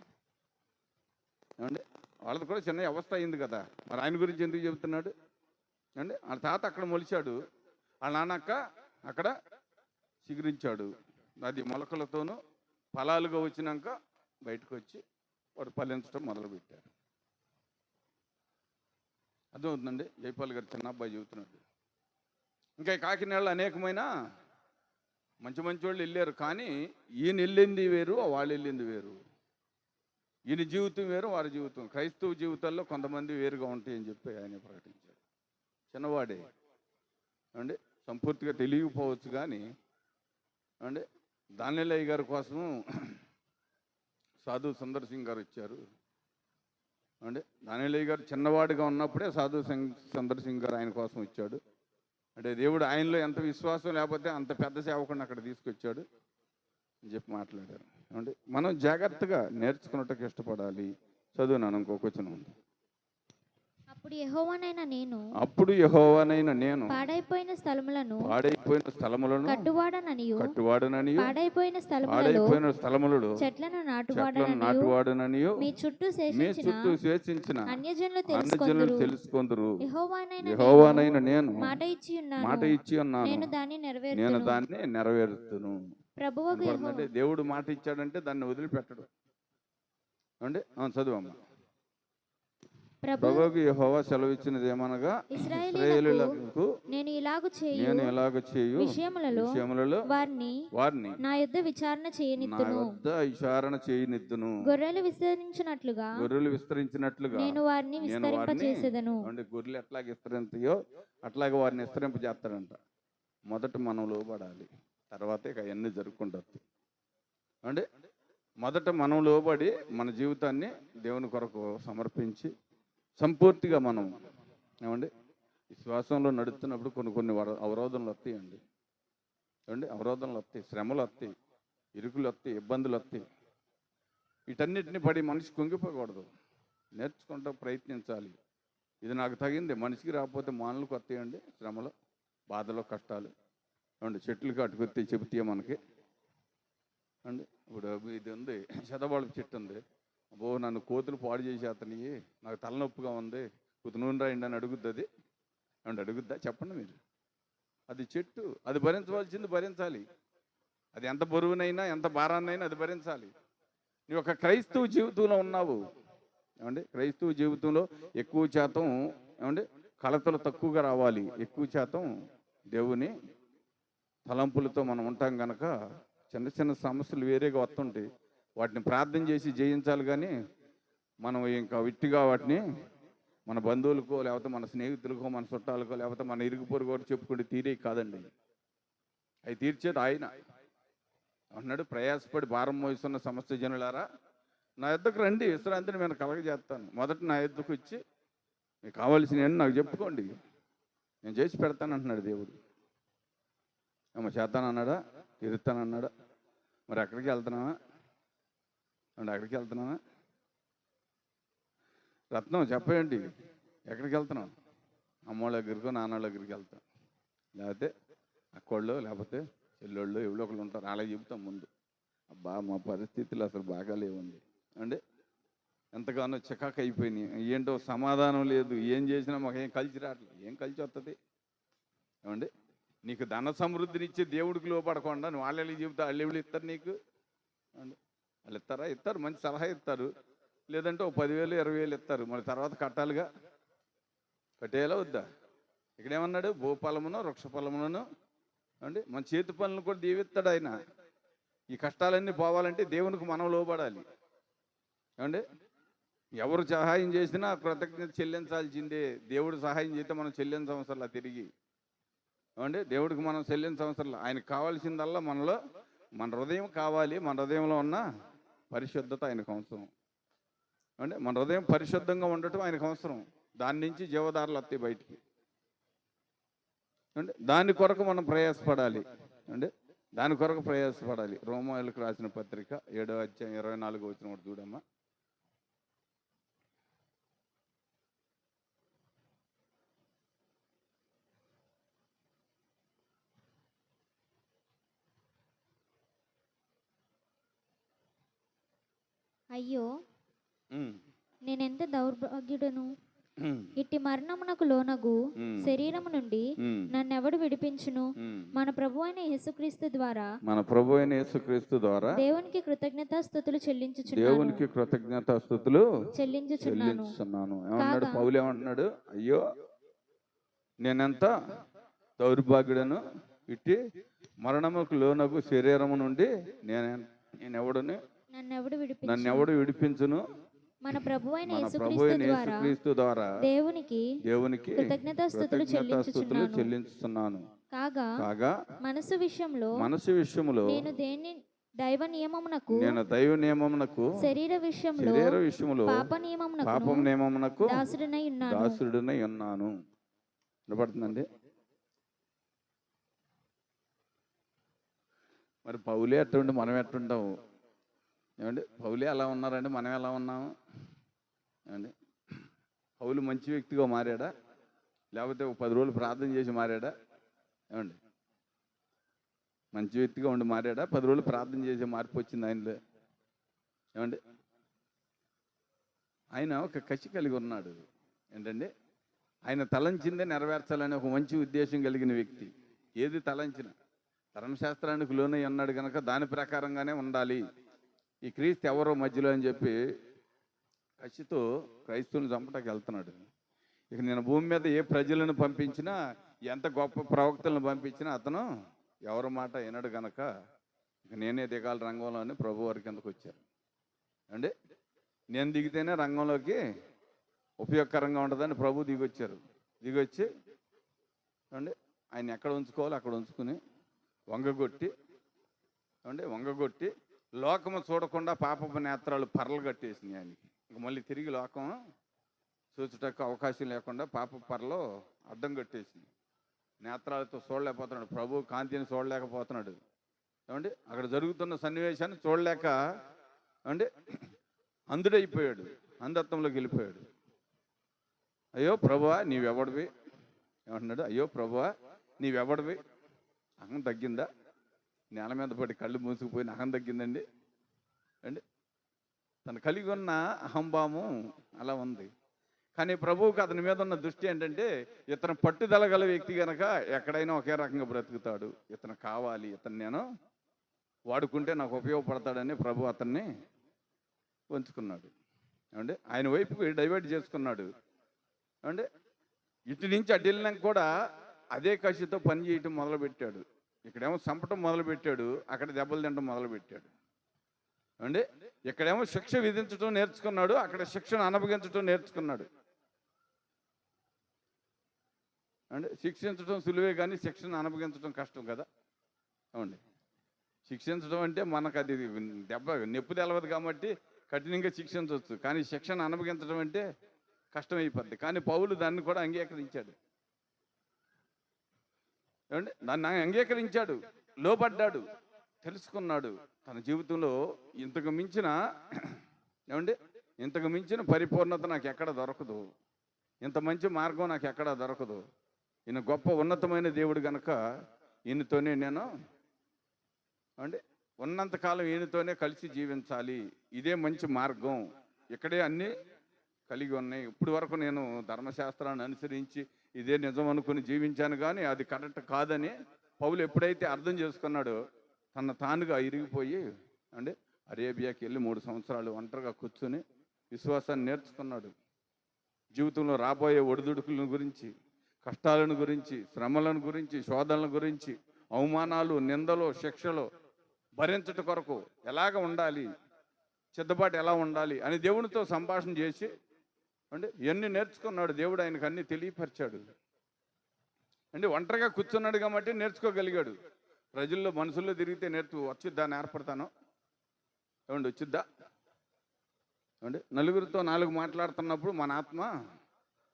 ఏమండి, వాళ్ళది కూడా చిన్న అవస్థ అయింది కదా, మరి ఆయన గురించి ఎందుకు చెబుతున్నాడు? అండి, వాళ్ళ తాత అక్కడ మొలిచాడు, వాళ్ళ నాన్నక్క అక్కడ చిగురించాడు. అది మొలకలతోనూ ఫలాలుగా వచ్చినాక బయటకు వచ్చి వాడు ఫలించడం మొదలుపెట్టారు. అర్థమవుతుందండి? జైపాల్ గారు చిన్న అబ్బాయి చెబుతున్నాడు. ఇంకా కాకినాడలో అనేకమైన మంచి వాళ్ళు వెళ్ళారు. కానీ ఈయన వెళ్ళింది వేరు, వాళ్ళు వెళ్ళింది వేరు. ఈయన జీవితం వేరు, వారి జీవితం. క్రైస్తవ జీవితాల్లో కొంతమంది వేరుగా ఉంటాయని చెప్పి ఆయన ప్రకటించారు. చిన్నవాడే అండి, సంపూర్తిగా తెలియకపోవచ్చు. కానీ అండి, దానిలయ్య గారి కోసం సాధు సుందర్ సింగ్ గారు ఇచ్చారు. అంటే దానిలయ్య గారు చిన్నవాడిగా ఉన్నప్పుడే సాధు సుందర్ సింగ్ గారు ఆయన కోసం ఇచ్చాడు. అంటే దేవుడు ఆయనలో ఎంత విశ్వాసం లేకపోతే అంత పెద్ద సేవకుడిని అక్కడ తీసుకొచ్చాడు అని చెప్పి మాట్లాడారు. అంటే మనం జాగ్రత్తగా నేర్చుకున్నట్టుకు ఇష్టపడాలి. చదువునాను, ఇంకొక వచనం ఉంది. అప్పుడు యెహోవానైన నేను పాడైపోయిన స్థలములను కట్టువాడననియు పాడైపోయిన స్థలములలో చెట్లను నాటువాడననియు మీ చుట్టూ శేషించిన అన్యజనులు తెలుసుకొందురు. యెహోవానైన నేను మాట ఇచ్చి ఉన్నాను, నేను దాన్ని నెరవేరుతును. ప్రభువగు దేవుడు మాట ఇచ్చాడంటే దాన్ని వదిలిపెట్టడు. అంటే చదువమ్మ. ప్రభు ప్రభువుకు యెహోవా సెలవిచ్చినది ఏమనగా, ఇశ్రాయేలీయులకు నేను ఇలాగు చేయు నేను ఎలాగ చేయు విషయములలో వారిని నా యుద్ధ విచారణ నా చేయనిత్తును. వద్ద విచారణ చేయనిద్దును. గొర్రెలు విస్తరించినట్లుగా నేను వారిని విస్తరింపచేసేదను. అంటే గొర్రెలు ఎట్లాగ విస్తరింతాయో అట్లాగే వారిని విస్తరింపజేస్తాడంట. మొదట మనం లోబడాలి, తర్వాత ఇక అవన్నీ జరుపుకుంటుంది. అంటే మొదట మనం లోబడి మన జీవితాన్ని దేవుని కొరకు సమర్పించి సంపూర్తిగా మనం ఏమండి విశ్వాసంలో నడుస్తున్నప్పుడు కొన్ని అవరోధనలు వస్తాయండి. ఏమండి అవరోధనలు వస్తాయి, శ్రమలు వస్తాయి, ఇరుకులు వస్తాయి, ఇబ్బందులు వస్తాయి. వీటన్నిటిని పడి మనిషి కుంగిపోకూడదు, నేర్చుకుంటూ ప్రయత్నించాలి. ఇది నాకు తగింది, మనిషికి రాకపోతే మానులకు వస్తాయండి శ్రమలు, బాధలు, కష్టాలు. ఏమండి చెట్లుకి అటుకొత్తి చెబుతాయి మనకి అండి. ఇప్పుడు ఇది ఉంది, శతబాళపు చెట్టు ఉంది. అబ్బో నన్ను కోతులు పాడు చేసి అతని నాకు తలనొప్పిగా ఉంది, కొద్ది నూనె రాయండి అని అడుగుద్ది. ఏమండి అడుగుద్దా? చెప్పండి మీరు. అది చెట్టు, అది భరించవలసింది భరించాలి. అది ఎంత బరువునైనా ఎంత భారాన్నైనా అది భరించాలి. నువ్వు ఒక క్రైస్తవ జీవితంలో ఉన్నావు ఏమండి. క్రైస్తవ జీవితంలో ఎక్కువ శాతం ఏమండి కలతలు తక్కువగా రావాలి, ఎక్కువ శాతం దేవుని తలంపులతో మనం ఉంటాం కనుక చిన్న చిన్న సమస్యలు వేరేగా వస్తుంటాయి. వాటిని ప్రార్థన చేసి జయించాలి. కానీ మనం ఇంకా విట్టిగా వాటిని మన బంధువులకో లేకపోతే మన స్నేహితులకో మన చుట్టాలకో లేకపోతే మన ఇరుగు పొరుగు కూడా చెప్పుకుంటే తీరే కాదండి. అవి తీర్చేది ఆయన అన్నాడు. ప్రయాసపడి భారం మోస్తున్న సమస్త జనులారా నా యొద్దకు రండి, విశ్రాంతిని నేను కలగజేస్తాను. మొదట నా యొద్దకు వచ్చి మీకు కావాల్సిన నాకు చెప్పుకోండి, నేను చేసి పెడతాను అంటున్నాడు దేవుడు. ఏమో చేస్తానన్నాడా, తీరుస్తానన్నాడా? మరి ఎక్కడికి వెళ్తున్నావా అండి? అక్కడికి వెళ్తున్నావా? రత్నం చెప్పేయండి, ఎక్కడికి వెళ్తున్నావు? అమ్మోళ్ళ దగ్గరికో నాన్నోళ్ళ దగ్గరికి వెళ్తాం, లేకపోతే అక్కోళ్ళు లేకపోతే చెల్లోళ్ళు ఎవరో ఒకళ్ళు ఉంటారు, అలాగే చెబుతాం ముందు. అబ్బా మా పరిస్థితులు అసలు బాగా లేవండి అంటే ఎంతగానో చికాకు అయిపోయినాయి, ఏంటో సమాధానం లేదు, ఏం చేసినా మాకు ఏం కలిసి రావట్లేదు. ఏం కలిసి వస్తుంది ఏమండి? నీకు ధన సమృద్ధినిచ్చే దేవుడికి లోపడకుండా నువ్వు వాళ్ళకి చెబుతా వాళ్ళు ఎవరు ఇస్తారు నీకు అండి? వాళ్ళు ఇస్తారా? ఇస్తారు, మంచి సలహా ఇస్తారు. లేదంటే ఓ 10,000 20,000 ఇస్తారు, మరి తర్వాత కట్టాలిగా. కట్టేయాలా వద్దా? ఇక్కడేమన్నాడు? భూఫలమును వృక్షఫలములను అండి మన చేతి పనులను కూడా దీవిస్తాడు ఆయన. ఈ కష్టాలన్నీ పోవాలంటే దేవునికి మనం లోబడాలి ఏమండి. ఎవరు సహాయం చేసినా కృతజ్ఞత చెల్లించాల్సిందే. దేవుడు సహాయం చేస్తే మనం చెల్లించవసరంలా తిరిగి ఏమండి. దేవుడికి మనం చెల్లించవసరంలా. ఆయనకు కావాల్సిందల్లా మనలో మన హృదయం కావాలి. మన హృదయంలో ఉన్న పరిశుద్ధత ఆయనకు అవసరం అంటే మన హృదయం పరిశుద్ధంగా ఉండటం ఆయనకు అవసరం. దాని నుంచి జీవధారలు వస్తాయి బయటికి అంటే దాని కొరకు మనం ప్రయాసపడాలి అంటే దాని కొరకు ప్రయాసపడాలి. రోమాయులకు రాసిన పత్రిక 7వ అధ్యాయం 24వ వచనం కూడా చూడమ్మా. అయ్యో నేనెంత దౌర్భాగ్యుడను, ఇట్టి మరణమునకు లోనగు శరీరము నుండి నన్నెవడు విడిపించును? మన ప్రభు అయిన యేసుక్రీస్తు ద్వారా దేవునికి కృతజ్ఞతాస్తుతులు చెల్లించుచున్నాను. ఏమన్నాడు పౌలు? ఏమంటున్నాడు? అయ్యో నేనెంత దౌర్భాగ్యుడను, ఇట్టి మరణముకు లోనగు శరీరము నుండి నన్నెవడు విడిపించును? మన ప్రభు అయిన యేసుక్రీస్తు ద్వారా దేవునికి కృతజ్ఞతాస్తుతులు చెల్లించుచున్నాను. కాగా మనసు విషయంలో నేను దైవ నియమమునకు శరీర విషయంలో పాప నియమమునకు దాసుడినై ఉన్నాను. వినపడుతుందండి? మరి పౌలే అట్టుండి మనం ఎట్టుంటాము ఏమండి? పౌలే అలా ఉన్నారండి, మనం ఎలా ఉన్నాము ఏమండి? పౌలు మంచి వ్యక్తిగా మారాడా, లేకపోతే ఒక 10 రోజులు ప్రార్థన చేసి మారాడా ఏమండి? మంచి వ్యక్తిగా ఉండి మారాడా, 10 రోజులు ప్రార్థన చేసి మార్పు వచ్చింది ఆయనలో ఏమండి? ఆయన ఒక కసి కలిగి ఉన్నాడు ఏంటండి? ఆయన తలంచిందే నెరవేర్చాలని ఒక మంచి ఉద్దేశం కలిగిన వ్యక్తి. ఏది తలంచిన ధర్మశాస్త్రానికి లోనై ఉన్నాడు కనుక దాని ప్రకారంగానే ఉండాలి. ఈ క్రీస్తు ఎవరో మధ్యలో అని చెప్పి కసితో క్రైస్తవుని చంపటానికి వెళ్తున్నాడు. ఇక నేను భూమి మీద ఏ ప్రజలను పంపించినా, ఎంత గొప్ప ప్రవక్తలను పంపించినా అతను ఎవరి మాట వినడు గనక ఇక నేనే దిగాలి రంగంలో అని ప్రభు వారికి ఎందుకు వచ్చారు అండి. నేను దిగితేనే రంగంలోకి ఉపయోగకరంగా ఉంటుందని ప్రభు దిగొచ్చారు. దిగొచ్చి అండి ఆయన ఎక్కడ ఉంచుకోవాలో అక్కడ ఉంచుకుని వంగగొట్టి లోకము చూడకుండా పాపపు నేత్రాలు పర్లు కట్టేసినాయి ఆయనకి. ఇక మళ్ళీ తిరిగి లోకం చూచుటకు అవకాశం లేకుండా పాప పర్లో అడ్డం కట్టేసింది. నేత్రాలతో చూడలేకపోతున్నాడు, ప్రభు కాంతిని చూడలేకపోతున్నాడు. ఏమండి అక్కడ జరుగుతున్న సన్నివేశాన్ని చూడలేక అంటే అంధుడైపోయాడు, అంధత్వంలోకి వెళ్ళిపోయాడు. అయ్యో ప్రభువా నీవెవడివి ఏమంటున్నాడు, అయ్యో ప్రభువా నీవెవడివి, అహం తగ్గిందా, నేల మీద పడి కళ్ళు మూసుకుపోయిన అహం తగ్గిందండి అండి. తను కలిగి ఉన్న అహంభావం అలా ఉంది. కానీ ప్రభువుకి అతని మీద ఉన్న దృష్టి ఏంటంటే, ఇతను పట్టుదల గల వ్యక్తి కనుక ఎక్కడైనా ఒకే రకంగా బ్రతుకుతాడు, ఇతను కావాలి, ఇతను నేను వాడుకుంటే నాకు ఉపయోగపడతాడని ప్రభు అతన్ని ఉంచుకున్నాడు. ఏమంటే ఆయన వైపుకి డైవర్ట్ చేసుకున్నాడు. ఏమంటే ఇటు నుంచి అటు వెళ్ళినాక కూడా అదే కసితో పని చేయటం మొదలుపెట్టాడు. ఇక్కడేమో చంపటం మొదలుపెట్టాడు, అక్కడ దెబ్బలు తినడం మొదలుపెట్టాడు. అంటే ఇక్కడేమో శిక్ష విధించడం నేర్చుకున్నాడు, అక్కడ శిక్షను అనుభవించడం నేర్చుకున్నాడు. అంటే శిక్షించడం సులువే కానీ శిక్షను అనుభవించడం కష్టం కదా. అవునండి, శిక్షించడం అంటే మనకు అది నొప్పి తెలవదు కాబట్టి కఠినంగా శిక్షించవచ్చు, కానీ శిక్షను అనుభవించడం అంటే కష్టమైపోద్ది. కానీ పౌలు దాన్ని కూడా అంగీకరించాడు. ఏమంటే దాన్ని అంగీకరించాడు, లోబడ్డాడు, తెలుసుకున్నాడు తన జీవితంలో ఇంతకు మించిన పరిపూర్ణత నాకు ఎక్కడ దొరకదు, ఇంత మంచి మార్గం నాకు ఎక్కడ దొరకదు, ఈయన గొప్ప ఉన్నతమైన దేవుడు కనుక ఈయనతోనే నేను అంటే ఉన్నంతకాలం ఈయనతోనే కలిసి జీవించాలి, ఇదే మంచి మార్గం, ఇక్కడే అన్నీ కలిగి ఉన్నాయి. ఇప్పుడు వరకు నేను ధర్మశాస్త్రాన్ని అనుసరించి ఇదే నిజం అనుకుని జీవించాను, కానీ అది కరెక్ట్ కాదని పౌలు ఎప్పుడైతే అర్థం చేసుకున్నాడో తన తానుగా ఇరిగిపోయి అంటే అరేబియాకి వెళ్ళి 3 సంవత్సరాలు ఒంటరిగా కూర్చొని విశ్వాసాన్ని నేర్చుకున్నాడు. జీవితంలో రాబోయే ఒడిదుడుకుల గురించి, కష్టాలను గురించి, శ్రమలను గురించి, శోధనల గురించి, అవమానాలు, నిందలు, శిక్షలు భరించట కొరకు ఎలాగ ఉండాలి, సిద్ధపాటు ఎలా ఉండాలి అని దేవునితో సంభాషణ చేసి అంటే ఎన్ని నేర్చుకున్నాడు. దేవుడు ఆయనకు అన్ని తెలియపరిచాడు. అంటే ఒంటరిగా కూర్చున్నాడు కాబట్టి నేర్చుకోగలిగాడు. ప్రజల్లో మనుషుల్లో తిరిగితే వచ్చిద్దా నేర్పడతాను ఏమండి, వచ్చిద్దా అంటే నలుగురితో 4 మాట్లాడుతున్నప్పుడు మన ఆత్మ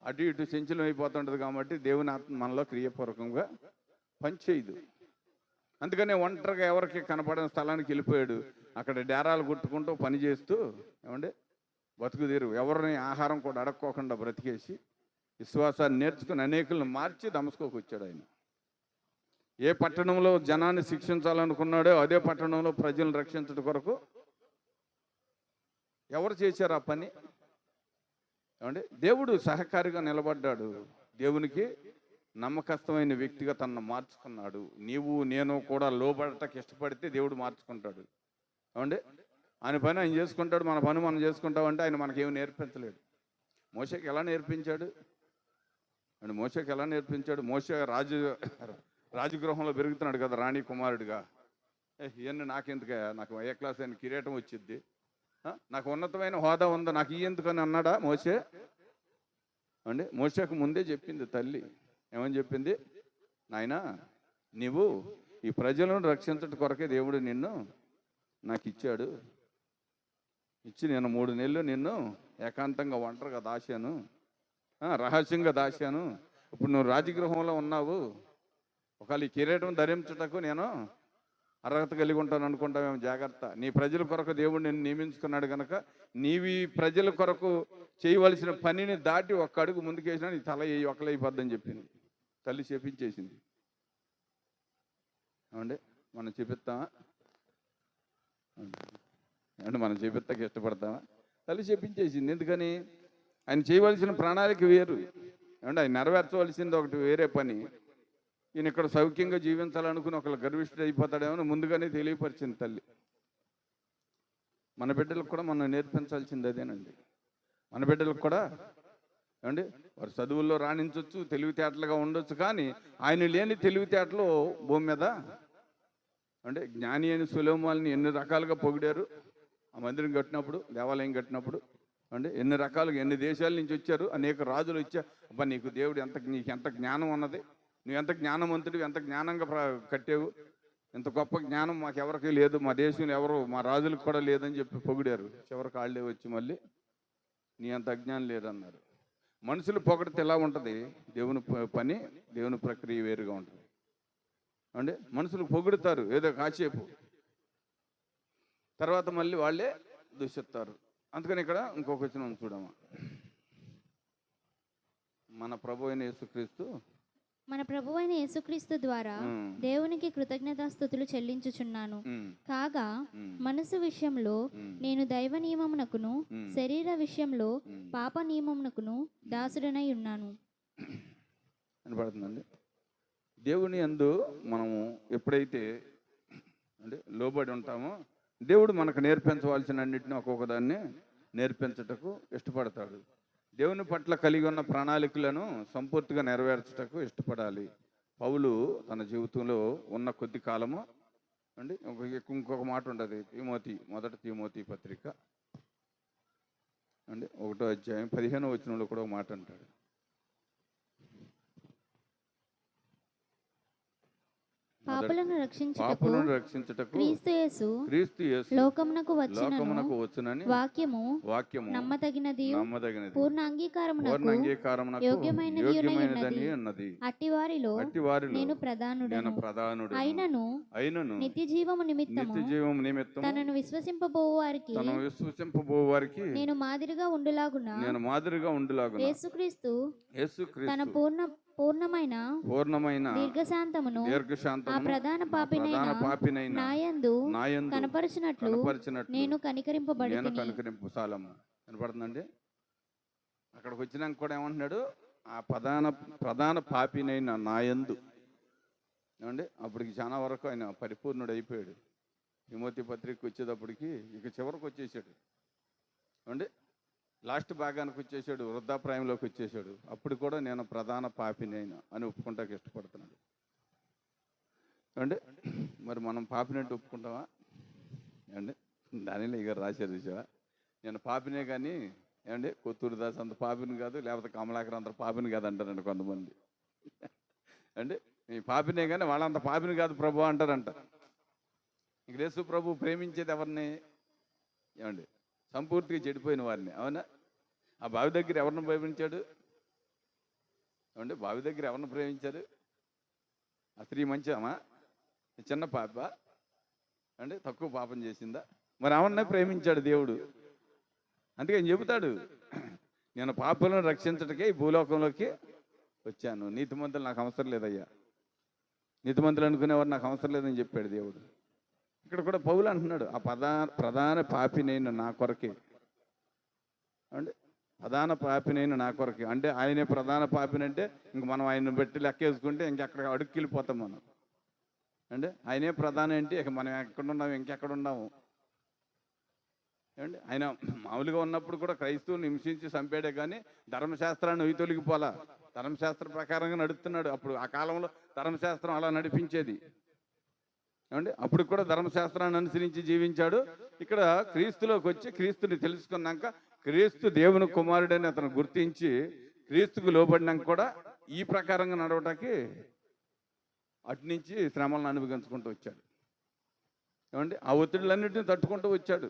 అటు ఇటు చంచలం అయిపోతుంటుంది కాబట్టి దేవుని ఆత్మ మనలో క్రియాపూర్వకంగా పనిచేయదు. అందుకనే ఒంటరిగా ఎవరికి కనపడిన స్థలానికి వెళ్ళిపోయాడు. అక్కడ డేరాలు కొట్టుకుంటూ పని చేస్తూ ఏమంటే బతుకుదేరు, ఎవరిని ఆహారం కూడా అడక్కోకుండా బ్రతికేసి విశ్వాసాన్ని నేర్చుకుని అనేకులను మార్చి దమస్కోకు వచ్చాడు. ఆయన ఏ పట్టణంలో జనాన్ని శిక్షించాలనుకున్నాడో అదే పట్టణంలో ప్రజలను రక్షించడం కొరకు ఎవరు చేశారు ఆ పని ఏమంటే దేవుడు సహకారిగా నిలబడ్డాడు. దేవునికి నమ్మకస్తమైన వ్యక్తిగా తనను మార్చుకున్నాడు. నీవు నేను కూడా లోబడటకు ఇష్టపడితే దేవుడు మార్చుకుంటాడు. ఏమంటే ఆయన పని ఆయన చేసుకుంటాడు, మన పని మనం చేసుకుంటామంటే ఆయన మనకేమి నేర్పించలేడు. మోషేకి ఎలా నేర్పించాడు అంటే మోషే రాజగృహంలో పెరుగుతున్నాడు కదా, రాణి కుమారుడిగా. ఇవన్నీ నాకెందుక, నాకు ఏ క్లాస్ అయిన కిరీటం వచ్చిద్ది, నాకు ఉన్నతమైన హోదా ఉందా, నాకు ఎందుకని అన్నాడా మోషే అండి. మోషేకు ముందే చెప్పింది తల్లి, ఏమని చెప్పింది, నాయనా నీవు ఈ ప్రజలను రక్షించడం కొరకే దేవుడు నిన్ను నాకు ఇచ్చాడు, ఇచ్చి నేను 3 నెలలు నిన్ను ఏకాంతంగా ఒంటరిగా దాచాను, రహస్యంగా దాచాను. ఇప్పుడు నువ్వు రాజగృహంలో ఉన్నావు, ఒకవేళ ఈ కిరీటం ధరించుటకు నేను అర్హత కలిగి ఉంటాను అనుకుంటామేమో, జాగ్రత్త. నీ ప్రజల కొరకు దేవుడు నిన్ను నియమించుకున్నాడు కనుక నీవి ప్రజల కొరకు చేయవలసిన పనిని దాటి ఒక్క అడుగు ముందుకేసినా నీ తల ఒకలైపోద్దని చెప్పింది తల్లి, చెప్పించేసింది. ఏమండి మనం చెప్పిస్తామా అంటే మనం చెప్పిస్తాకి ఇష్టపడతామా? తల్లి చెప్పించేసింది. ఎందుకని ఆయన చేయవలసిన ప్రణాళిక వేరు, ఏమంటే ఆయన నెరవేర్చవలసింది ఒకటి వేరే పని. ఈయన ఇక్కడ సౌఖ్యంగా జీవించాలనుకుని ఒకళ్ళు గర్విష్ఠుడు అయిపోతాడేమో ముందుగానే తెలియపరిచింది తల్లి. మన బిడ్డలకు కూడా మనం నేర్పించాల్సింది అదేనండి. మన బిడ్డలకు కూడా ఏమండి వారు చదువుల్లో రాణించవచ్చు, తెలివితేటలుగా ఉండొచ్చు, కానీ ఆయన లేని తెలివితేటలు భూమి మీద అంటే జ్ఞాని అయిన సొలొమోనుని ఎన్ని రకాలుగా పొగిడారు ఆ మందిరం కట్టినప్పుడు, దేవాలయం కట్టినప్పుడు. అంటే ఎన్ని రకాలుగా ఎన్ని దేశాల నుంచి వచ్చారు, అనేక రాజులు వచ్చారు. అబ్బా నీకు దేవుడు నీకు ఎంత జ్ఞానం ఉన్నది, నువ్వు ఎంత జ్ఞానవంతుడు, ఎంత జ్ఞానంగా కట్టావు, ఇంత గొప్ప జ్ఞానం మాకెవరికి లేదు, మా దేశంలో ఎవరు మా రాజులకు కూడా లేదని చెప్పి పొగిడారు. చివరికి వాళ్ళే వచ్చి మళ్ళీ నీ అంత అజ్ఞానం లేదన్నారు. మనుషులు పొగడితే ఎలా ఉంటుంది, దేవుని పని దేవుని ప్రక్రియ వేరుగా ఉంటుంది. అంటే మనుషులు పొగుడుతారు ఏదో కాసేపు, తర్వాత మళ్ళీ వాళ్ళే దూషిస్తారు. అందుకని ఇక్కడ ఇంకొక వచనం చూడమా. మన ప్రభువైన యేసుక్రీస్తు ద్వారా దేవునికి కృతజ్ఞతాస్తుతులు చెల్లించుచున్నాను. కాగా మనసు విషయంలో నేను దైవ నియమమునకును శరీర విషయంలో పాప నియమమునకును దాసుడనై ఉన్నాను. వినపడుతుందండి. దేవుని యందు మనము ఎప్పుడైతే అంటే లోబడి ఉంటామో దేవుడు మనకు నేర్పించవలసిన అన్నింటినీ ఒక్కొక్క దాన్ని నేర్పించటకు ఇష్టపడతాడు. దేవుని పట్ల కలిగి ఉన్న ప్రణాళికలను సంపూర్తిగా నెరవేర్చటకు ఇష్టపడాలి. పౌలు తన జీవితంలో ఉన్న కొద్ది కాలము అండి ఇంకొక మాట ఉంటుంది, మొదటి తిమోతి పత్రిక అండి 1వ అధ్యాయం 15వ వచనంలో కూడా ఒక మాట అంటాడు. పాపులను రక్షించుటకు క్రీస్తు యేసు లోకమునకు వచ్చునని వాక్యము నమ్మదగినది పూర్ణ అంగీకారమునకు యోగ్యమైనది అన్నది. అట్టివారిలో నేను ప్రధానుడు అయినను నిత్య జీవము నిమిత్తము తనను విశ్వసింపబోవు వారికి నేను మాదిరిగా ఉండులాగున యేసుక్రీస్తు తన పూర్ణమైన దీర్ఘశాంతమును ఆ ప్రధాన పాపినైన నాయందు కనపరిచినట్లు నేను కనికరింపబడితిని. వినపడుతుందండి. అక్కడికి వచ్చినాక కూడా ఏమంటున్నాడు, ఆ ప్రధాన పాపినైన నాయందు. ఏమండి అప్పటికి చాలా వరకు ఆయన పరిపూర్ణుడు అయిపోయాడు. తిమోతి పత్రికకి వచ్చేటప్పటికి ఇక చివరికి వచ్చేసాడు. ఏమండి లాస్ట్ భాగానికి వచ్చేసాడు, వృద్ధాప్రాయంలోకి వచ్చేసాడు. అప్పుడు కూడా నేను ప్రధాన పాపినైనా అని ఒప్పుకుంటానికి ఇష్టపడుతున్నాడు. అంటే మరి మనం పాపినట్టు ఒప్పుకుంటావా ఏమండి? దానిలో ఇక రాశారు చూసావా, నేను పాపినే కానీ ఏమండి కొత్తూరు దాస్ అంత పాపిని కాదు, లేకపోతే కమలాకర్ అంత పాపిని కాదు అంటారండి కొంతమంది. అంటే నీ పాపినే కానీ వాళ్ళంత పాపిని కాదు ప్రభు అంటారంట. ఇంక యేసు ప్రభు ప్రేమించేది ఎవరిని ఏమండి? సంపూర్తిగా చెడిపోయిన వారిని. అవునా? ఆ బావి దగ్గర ఎవరిని ప్రేమించాడు ఏమండి? బావి దగ్గర ఎవరిని ప్రేమించారు? ఆ స్త్రీ మంచిదమ్మా, చిన్న పాప అంటే తక్కువ పాపం చేసిందా? మరి ఎవరినే ప్రేమించాడు దేవుడు. అందుకే ఆయన చెబుతాడు, నేను పాపులను రక్షించటకే ఈ భూలోకంలోకి వచ్చాను, నీతిమంతులు నాకు అవసరం లేదయ్యా, నీతిమంతులు అనుకునేవారు నాకు అవసరం లేదని చెప్పాడు దేవుడు. ఇక్కడ కూడా పౌలు అంటున్నాడు, ఆ ప్రధాన పాపినైన నా కొరకే. అంటే ప్రధాన పాపినైన నా కొరకే అంటే ఆయనే ప్రధాన పాపినంటే ఇంక మనం ఆయన బట్టి లెక్కేసుకుంటే ఇంకెక్కడ అడుక్కిళ్ళిపోతాం మనం. అంటే ఆయనే ప్రధాన అంటే ఇక మనం ఎక్కడున్నాము, ఇంకెక్కడ ఉన్నాము. ఏమండి ఆయన మామూలుగా ఉన్నప్పుడు కూడా క్రైస్తవుని హింసించి చంపాడే కానీ ధర్మశాస్త్రాన్ని తొలగిపోలా, ధర్మశాస్త్ర ప్రకారంగా నడుస్తున్నాడు. అప్పుడు ఆ కాలంలో ధర్మశాస్త్రం అలా నడిపించేది. ఏమండి అప్పుడు కూడా ధర్మశాస్త్రాన్ని అనుసరించి జీవించాడు. ఇక్కడ క్రీస్తులోకి వచ్చి క్రీస్తుని తెలుసుకున్నాక, క్రీస్తు దేవుని కుమారుడని అతను గుర్తించి క్రీస్తుకు లోబడినాక కూడా ఈ ప్రకారంగా నడవటానికి అటు నుంచి శ్రమలను అనుభవించుకుంటూ వచ్చాడు. ఏమండి ఆ ఒత్తిడిలన్నింటినీ తట్టుకుంటూ వచ్చాడు.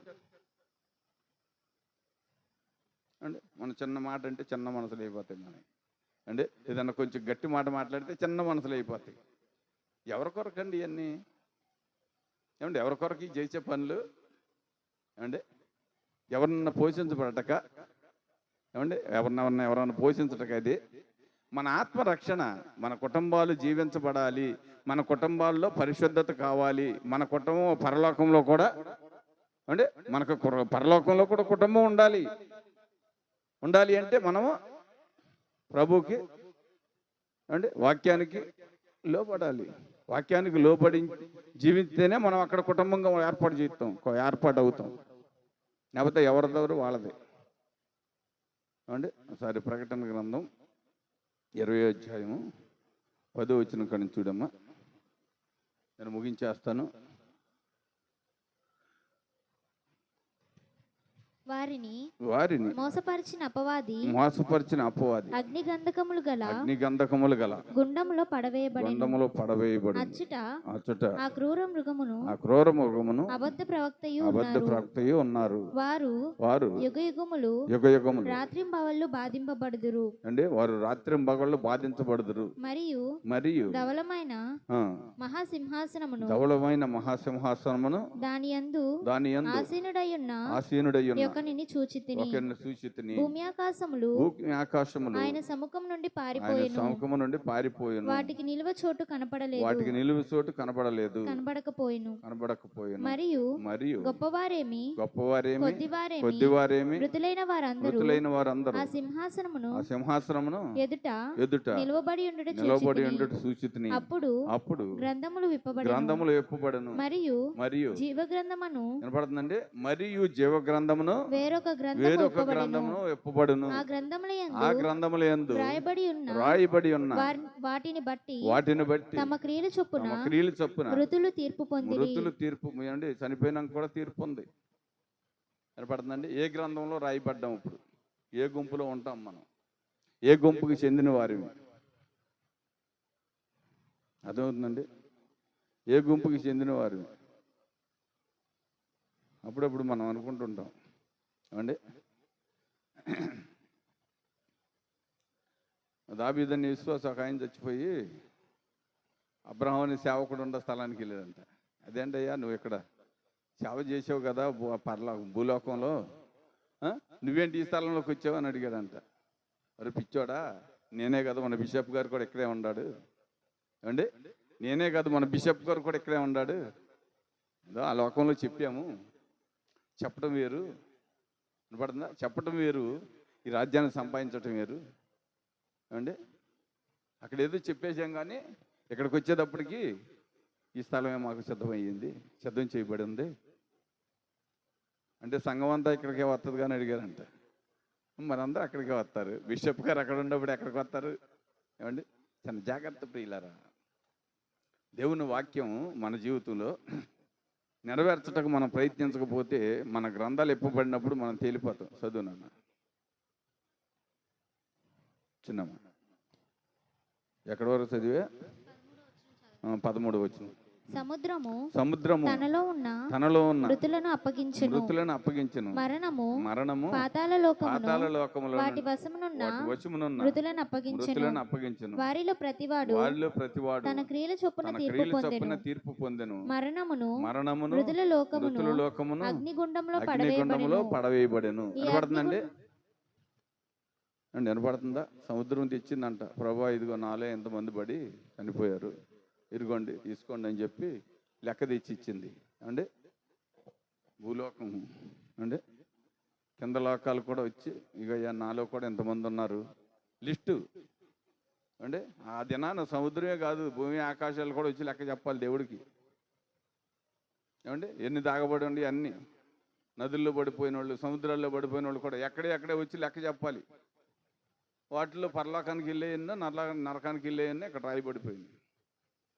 అంటే మన చిన్న మాట అంటే చిన్న మనసులు అయిపోతాయి మనకి. అంటే ఏదన్నా కొంచెం గట్టి మాట మాట్లాడితే చిన్న మనసులు అయిపోతాయి. ఎవరి కొరకండి ఇవన్నీ? ఏమండి ఎవరి కొరకు చేసే పనులు? ఏమండి ఎవరన్నా పోషించబడటక? ఏమండి ఎవరన్నా పోషించటక? ఇది మన ఆత్మరక్షణ. మన కుటుంబాలు జీవించబడాలి, మన కుటుంబాల్లో పరిశుద్ధత కావాలి, మన కుటుంబం పరలోకంలో కూడా అంటే మనకు పరలోకంలో కూడా కుటుంబం ఉండాలి అంటే మనము ప్రభువుకి అంటే వాక్యానికి లోబడాలి. వాక్యానికి లోబడి జీవిస్తేనే మనం అక్కడ కుటుంబంగా ఏర్పాటు అవుతాం. లేకపోతే ఎవరిదెవరు వాళ్ళది. ఏమండి ఒకసారి ప్రకటన గ్రంథం 20వ అధ్యాయము 10వ వచనం కాడి నుంచి చూడమ్మా. నేను ముగించేస్తాను. వారిని మోసపరిచిన అపవాది అగ్నిగంధకములు గల గుండములో పడవేయబడి అచ్చట ఆ క్రూర మృగమును అబద్ధ ప్రవక్తయు ఉన్నారు. వారు యుగయుగములు రాత్రింబవళ్ళు బాధింపబడుదురు. అంటే వారు రాత్రింబవళ్ళు బాధించబడుదురు. మరియు ధవలమైన మహాసింహాసనమును దాని యందు ఆసీనుడై ఒకనిని చూచితిని. భూమి ఆకాశములు ఆయన సముఖం నుండి పారిపోయెను. వాటికి నిలువ చోటు కనపడలేదు. కనబడకపోయెను. మరియు గొప్పవారేమి కొద్దివారేమి మృతులైన వారందరూ ఆ సింహాసనమును ఎదుట నిలువబడి ఉండుట చూచితిని. అప్పుడు గ్రంథములు విప్పబడెను. మరియు జీవగ్రంథమును వినపడుతుందండి. మరియు జీవగ్రంథమును వేరొక గ్రంథమును విప్పబడును. ఆ గ్రంథముల యందు రాయబడి ఉన్న వాటిని బట్టి తమ క్రియల చొప్పున మృతులు తీర్పు అంటే చనిపోయినాక కూడా తీర్పు ఉంది. వినపడుతుందండి. ఏ గ్రంథంలో రాయబడ్డాం? ఇప్పుడు ఏ గుంపులో ఉంటాం మనం? ఏ గుంపుకి చెందిన వారివి? అర్థమవుతుందండి. ఏ గుంపుకి చెందిన వారివి? అప్పుడప్పుడు మనం అనుకుంటుంటాం ఏమండి, దావీదని విశ్వాస ఒక ఆయన చచ్చిపోయి అబ్రహాం అనే సేవకుడు ఉన్న స్థలానికి వెళ్ళాడంట. అదేంటయ్యా నువ్వు ఇక్కడ సేవ చేసావు కదా భూలోకంలో, నువ్వేంటి ఈ స్థలంలోకి వచ్చావు అని అడిగాడంట. మరి పిచ్చోడా, నేనే కదా మన బిషప్ గారు కూడా ఇక్కడే ఉన్నాడు. ఏమండి, నేనే కదా మన బిషప్ గారు కూడా ఇక్కడే ఉన్నాడు. ఏదో ఆ లోకంలో చెప్పాము, చెప్పడం వేరు. వినపడుతుందా? చెప్పటం వేరు, ఈ రాజ్యాన్ని సంపాదించటం వేరు. ఏమండి, అక్కడ ఏదో చెప్పేసాం కానీ ఇక్కడికి వచ్చేటప్పటికి ఈ స్థలమే మాకు సిద్ధం చేయబడి ఉంది. అంటే సంఘం అంతా ఇక్కడికే వస్తుంది కానీ అడిగారంట. మనందరూ అక్కడికే వస్తారు. బిషప్ గారు అక్కడ ఉన్నప్పుడు ఎక్కడికి వస్తారు? ఏమండి, చాలా జాగ్రత్త ప్రియులారా. దేవుని వాక్యం మన జీవితంలో నెరవేర్చటకు మనం ప్రయత్నించకపోతే మన గ్రంథాలు ఎప్పబడినప్పుడు మనం తేలిపోతాం. చదువు నాన్న చిన్నమ్మ, ఎక్కడి వరకు చదివే? 13 వచ్చిన. సముద్రము తనలో ఉన్న మృతులను అప్పగించెను. మరణము పాతాళలోకములో వాటి వశమునున్న మృతులను అప్పగించెను. వారిలో ప్రతివాడు తన క్రియల చొప్పున తీర్పు పొందెను. మరణమును మృతుల లోకమును అగ్నిగుండంలో పడవేయబడెను. వినపడుతుందండి అండి? వినపడుతుందా? సముద్రం తెచ్చిందంట, ప్రభా ఇదిగో నాలో ఎంతమంది పడి చనిపోయారు, ఇదిగోండి తీసుకోండి అని చెప్పి లెక్క తెచ్చి ఇచ్చింది. అంటే భూలోకం అంటే కింద లోకాలు కూడా వచ్చి ఇక నాలో కూడా ఎంతమంది ఉన్నారు లిస్టు. అంటే ఆ దినాన సముద్రమే కాదు, భూమి ఆకాశాలు కూడా వచ్చి లెక్క చెప్పాలి దేవుడికి. ఏమండి, ఎన్ని దాగబడి ఉండి అన్ని నదుల్లో పడిపోయిన వాళ్ళు, సముద్రాల్లో పడిపోయిన వాళ్ళు కూడా ఎక్కడే వచ్చి లెక్క చెప్పాలి. వాటిలో పరలోకానికి వెళ్ళేయన్నా నరకానికి వెళ్ళేయన్నా ఇక్కడ రాయబడిపోయింది.